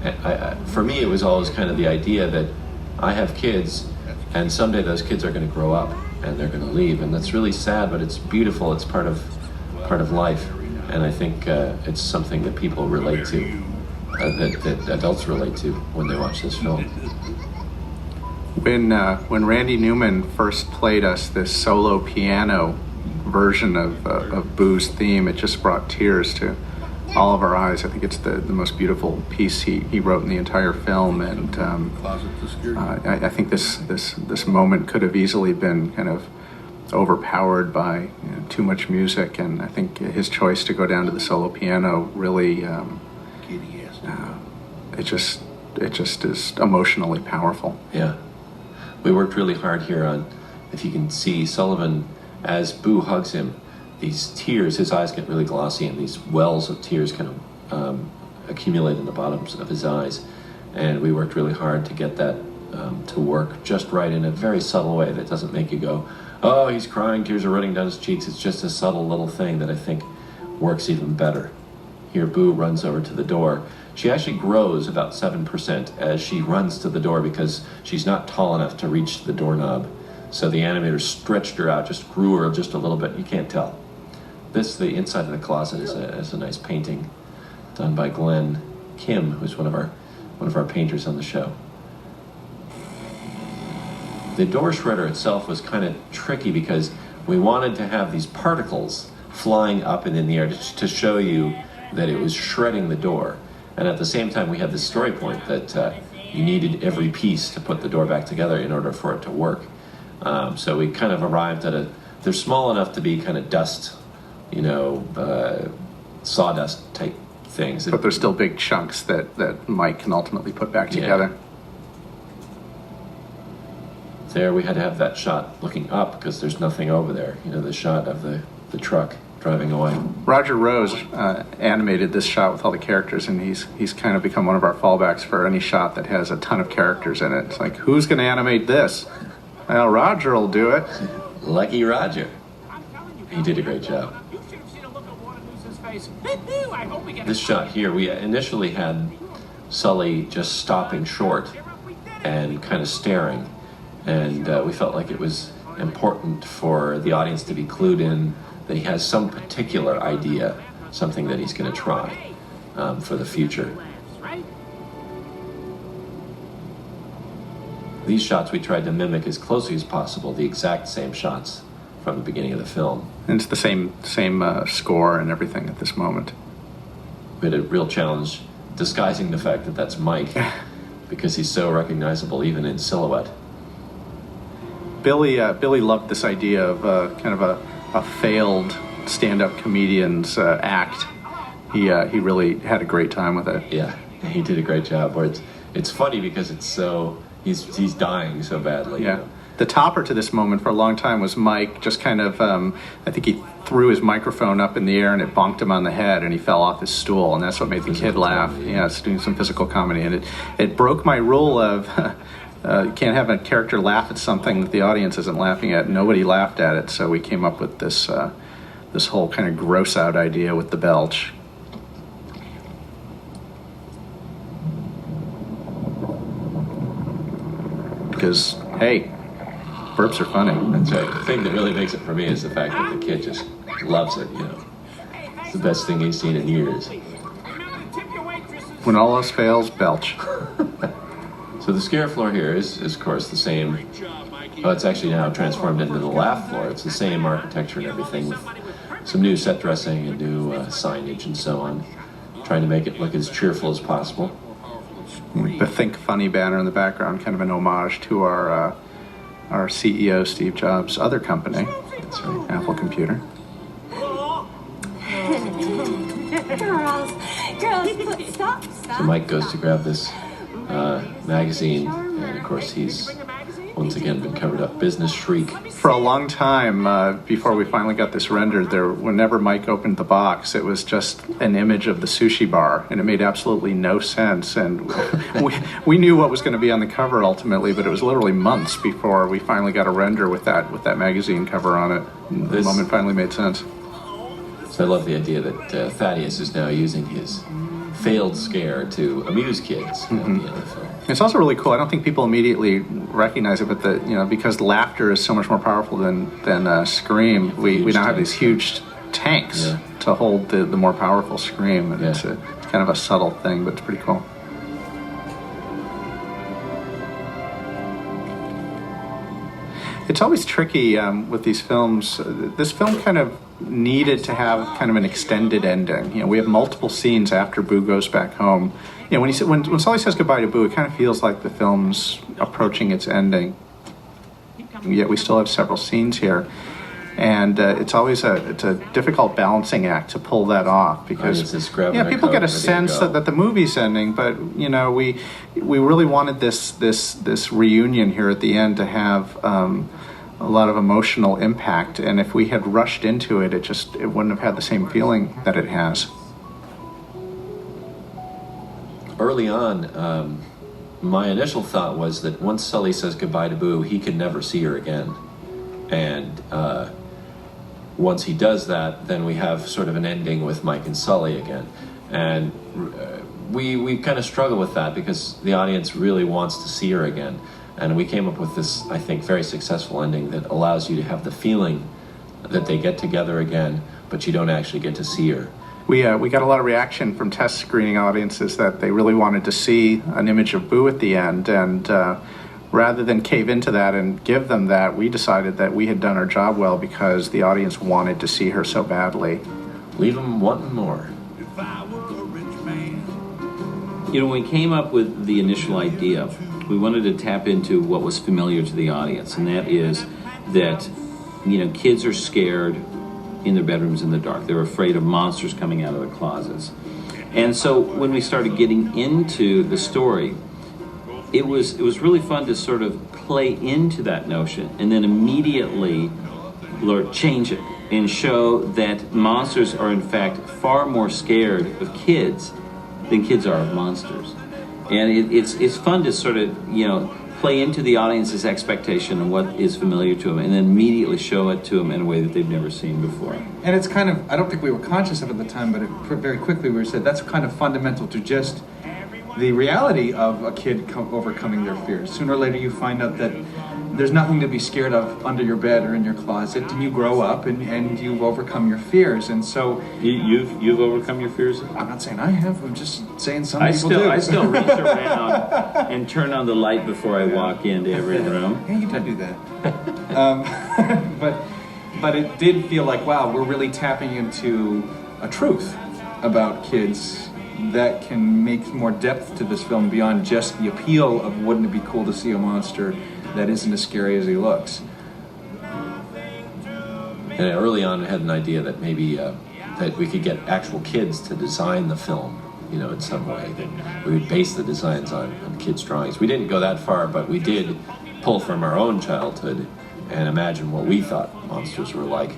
And for me, it was always kind of the idea that I have kids, and someday those kids are going to grow up and they're going to leave, and that's really sad, but it's beautiful. It's part of life, and I think it's something that people relate to, that adults relate to when they watch this film. When Randy Newman first played us this solo piano version of Boo's theme, it just brought tears to all of our eyes. I think it's the most beautiful piece he wrote in the entire film, and I think this moment could have easily been kind of overpowered by too much music, and I think his choice to go down to the solo piano really it just is emotionally powerful. Yeah. We worked really hard here on, if you can see Sullivan, as Boo hugs him, these tears, his eyes get really glossy, and these wells of tears kind of accumulate in the bottoms of his eyes. And we worked really hard to get that to work just right in a very subtle way that doesn't make you go, oh, he's crying, tears are running down his cheeks. It's just a subtle little thing that I think works even better. Here, Boo runs over to the door. She actually grows about 7% as she runs to the door because she's not tall enough to reach the doorknob. So the animator stretched her out, just grew her just a little bit. You can't tell. The inside of the closet is a nice painting done by Glenn Kim, who's one of our painters on the show. The door shredder itself was kind of tricky because we wanted to have these particles flying up and in the air to show you that it was shredding the door. And at the same time, we had this story point that you needed every piece to put the door back together in order for it to work. So we kind of arrived at they're small enough to be kind of dust, sawdust type things. But they're still big chunks that Mike can ultimately put back together. There we had to have that shot looking up because there's nothing over there. The shot of the truck driving away. Roger Rose animated this shot with all the characters, and he's kind of become one of our fallbacks for any shot that has a ton of characters in it. It's like, who's going to animate this? Well, Roger will do it. Lucky Roger. He did a great job. This shot here, we initially had Sully just stopping short and kind of staring, and we felt like it was important for the audience to be clued in that he has some particular idea, something that he's going to try for the future. These shots we tried to mimic as closely as possible, the exact same shots from the beginning of the film. And it's the same score and everything at this moment. We had a real challenge disguising the fact that that's Mike because he's so recognizable even in silhouette. Billy loved this idea of kind of a failed stand-up comedian's act. He really had a great time with it. Yeah, he did a great job. Where it's funny because it's so he's dying so badly. Yeah. The topper to this moment for a long time was Mike just kind of, I think he threw his microphone up in the air and it bonked him on the head and he fell off his stool, and that's what made the kid laugh. Yeah, it's doing some physical comedy, and it broke my rule of you can't have a character laugh at something that the audience isn't laughing at. Nobody laughed at it, so we came up with this whole kind of gross out idea with the belch. Because, hey, burps are funny. That's right. The thing that really makes it for me is the fact that the kid just loves it, It's the best thing he's seen in years. When all else fails, belch. So the scare floor here is of course, the same. Oh, it's actually now transformed into the laugh floor. It's the same architecture and everything with some new set dressing and new signage and so on. Trying to make it look as cheerful as possible. The Think Funny banner in the background, kind of an homage to our CEO, Steve Jobs' other company. That's right, Apple Computer. Girls, stop. So Mike goes to grab this magazine, and of course he's once again been covered up. Business Shriek. For a long time, before we finally got this rendered, whenever Mike opened the box, it was just an image of the sushi bar, and it made absolutely no sense. And we knew what was going to be on the cover ultimately, but it was literally months before we finally got a render with that magazine cover on it. And the moment finally made sense. So I love the idea that Thaddeus is now using his failed scare to amuse kids at the end of the film. It's also really cool. I don't think people immediately recognize it, but because laughter is so much more powerful than scream, we now have these huge tanks to hold the more powerful scream. And it's kind of a subtle thing, but it's pretty cool. It's always tricky with these films. This film kind of needed to have kind of an extended ending. We have multiple scenes after Boo goes back home. When Sully says goodbye to Boo, it kind of feels like the film's approaching its ending. Yet we still have several scenes here. And it's always it's a difficult balancing act to pull that off because people get a sense that the movie's ending, but you know we really wanted this reunion here at the end to have a lot of emotional impact, and if we had rushed into it, it wouldn't have had the same feeling that it has. Early on, my initial thought was that once Sully says goodbye to Boo, he could never see her again, and once he does that, then we have sort of an ending with Mike and Sully again, and we kind of struggle with that because the audience really wants to see her again. And we came up with this, I think, very successful ending that allows you to have the feeling that they get together again, but you don't actually get to see her. We got a lot of reaction from test screening audiences that they really wanted to see an image of Boo at the end, and rather than cave into that and give them that, we decided that we had done our job well because the audience wanted to see her so badly. Leave them wanting more. You know, when we came up with the initial idea, we wanted to tap into what was familiar to the audience, and that is that, you know, kids are scared in their bedrooms in the dark. They're afraid of monsters coming out of the closets. And so when we started getting into the story, it was really fun to sort of play into that notion and then immediately change it and show that monsters are in fact far more scared of kids than kids are of monsters. And it's fun to sort of, you know, play into the audience's expectation and what is familiar to them and then immediately show it to them in a way that they've never seen before. And it's kind of, I don't think we were conscious of it at the time, but very quickly we said that's kind of fundamental to just the reality of a kid overcoming their fears. Sooner or later you find out that there's nothing to be scared of under your bed or in your closet, and you grow up and you've overcome your fears. And so you've overcome your fears? I'm not saying I have, I'm just saying some people do. I still reach around and turn on the light before I walk into every room. Yeah, you can do that. But it did feel like, wow, we're really tapping into a truth about kids that can make more depth to this film beyond just the appeal of wouldn't it be cool to see a monster that isn't as scary as he looks. And early on, I had an idea that maybe that we could get actual kids to design the film, you know, in some way. That we would base the designs on kids' drawings. We didn't go that far, but we did pull from our own childhood and imagine what we thought monsters were like.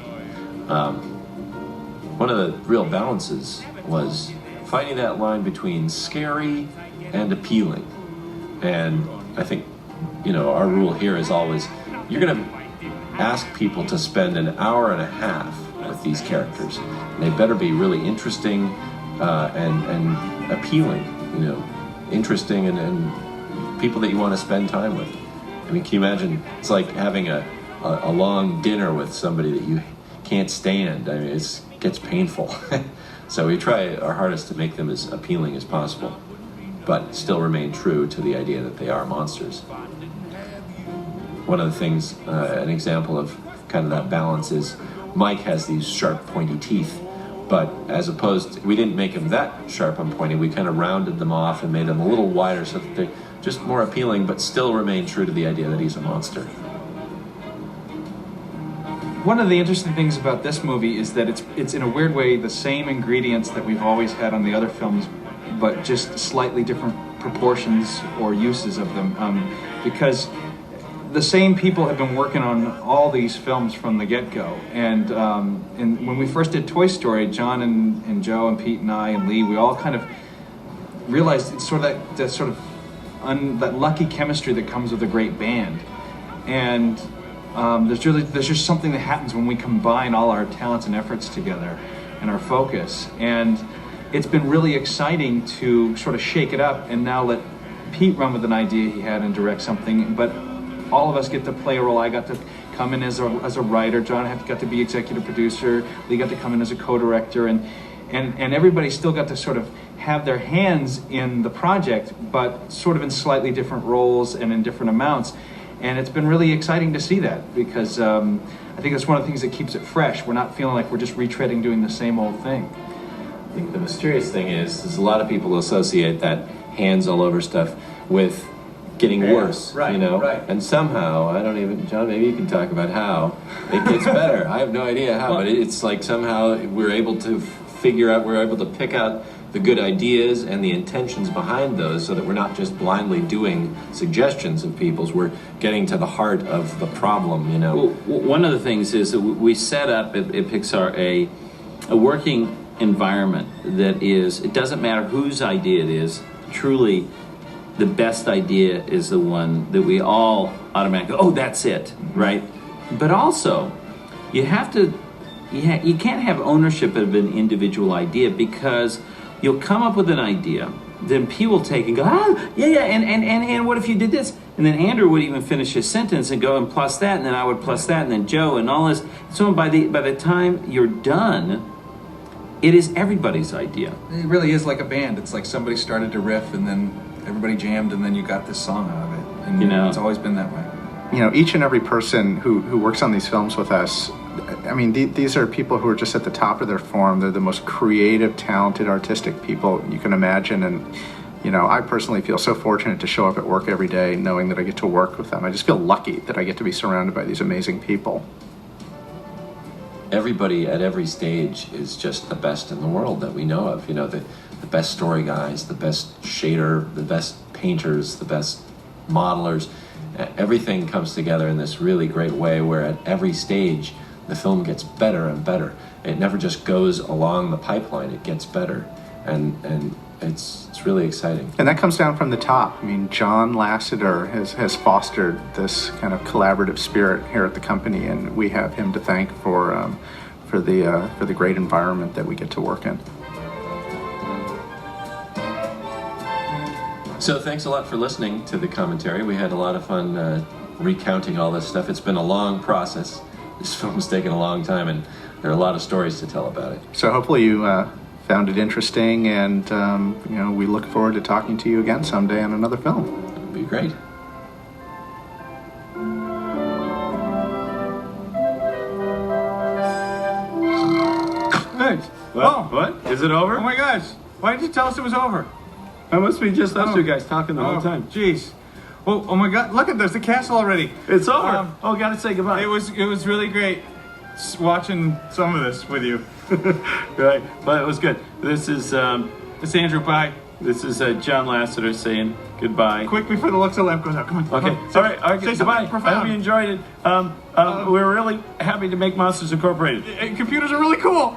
One of the real balances was finding that line between scary and appealing. And I think, you know, our rule here is always, you're going to ask people to spend an hour and a half with these characters. And they better be really interesting and appealing, you know, interesting and people that you want to spend time with. I mean, can you imagine, it's like having a long dinner with somebody that you can't stand. I mean, it gets painful. So we try our hardest to make them as appealing as possible, but still remain true to the idea that they are monsters. One of the things, an example of kind of that balance is Mike has these sharp, pointy teeth, but as opposed, we didn't make him that sharp and pointy. We kind of rounded them off and made them a little wider so that they're just more appealing, but still remain true to the idea that he's a monster. One of the interesting things about this movie is that it's in a weird way the same ingredients that we've always had on the other films, but just slightly different proportions or uses of them, because the same people have been working on all these films from the get-go. And when we first did Toy Story, John and Joe and Pete and I and Lee, we all kind of realized it's sort of that lucky chemistry that comes with a great band. And there's just something that happens when we combine all our talents and efforts together and our focus. And it's been really exciting to sort of shake it up and now let Pete run with an idea he had and direct something, but all of us get to play a role. I got to come in as a writer, John got to be executive producer, Lee got to come in as a co-director, and everybody still got to sort of have their hands in the project, but sort of in slightly different roles and in different amounts. And it's been really exciting to see that because I think that's one of the things that keeps it fresh. We're not feeling like we're just retreading doing the same old thing. I think the mysterious thing is a lot of people associate that hands all over stuff with getting Yeah, worse, right, you know? right. And somehow, I don't even, John, maybe you can talk about how it gets better. I have no idea how, but it's like somehow we're able to we're able to pick out the good ideas and the intentions behind those so that we're not just blindly doing suggestions of people's, we're getting to the heart of the problem, you know? Well, one of the things is that we set up at Pixar a working environment that is, it doesn't matter whose idea it is, truly the best idea is the one that we all automatically, oh, that's it, right? But also, you can't have ownership of an individual idea, because you'll come up with an idea, then people take and go, and what if you did this? And then Andrew would even finish his sentence and go, and plus that, and then I would plus that, and then Joe, and all this. So by the time you're done, it is everybody's idea. It really is like a band. It's like somebody started to riff, and then everybody jammed, and then you got this song out of it. And it's always been that way. You know, each and every person who works on these films with us, I mean, these are people who are just at the top of their form. They're the most creative, talented, artistic people you can imagine. And, you know, I personally feel so fortunate to show up at work every day knowing that I get to work with them. I just feel lucky that I get to be surrounded by these amazing people. Everybody at every stage is just the best in the world that we know of. You know, the best story guys, the best shader, the best painters, the best modelers. Everything comes together in this really great way where at every stage the film gets better and better. It never just goes along the pipeline, it gets better. And it's really exciting. And that comes down from the top. I mean, John Lasseter has fostered this kind of collaborative spirit here at the company, and we have him to thank for the great environment that we get to work in. So thanks a lot for listening to the commentary. We had a lot of fun recounting all this stuff. It's been a long process. This film's taken a long time, and there are a lot of stories to tell about it. So hopefully you found it interesting, and you know, we look forward to talking to you again someday on another film. It would be great. Hey, What? Is it over? Oh my gosh! Why didn't you tell us it was over? That must be just us two guys talking the whole time. Jeez. Well, oh my God! Look at there's the castle already. It's over. Gotta say goodbye. It was really great watching some of this with you. Right, but it was good. This is It's Andrew. Bye. This is John Lasseter saying goodbye. Quick before the Luxor lamp goes out. Come on. Okay. Come on. All right. Say Goodbye. something I hope you profound. enjoyed it. We're really happy to make Monsters Incorporated. Computers are really cool.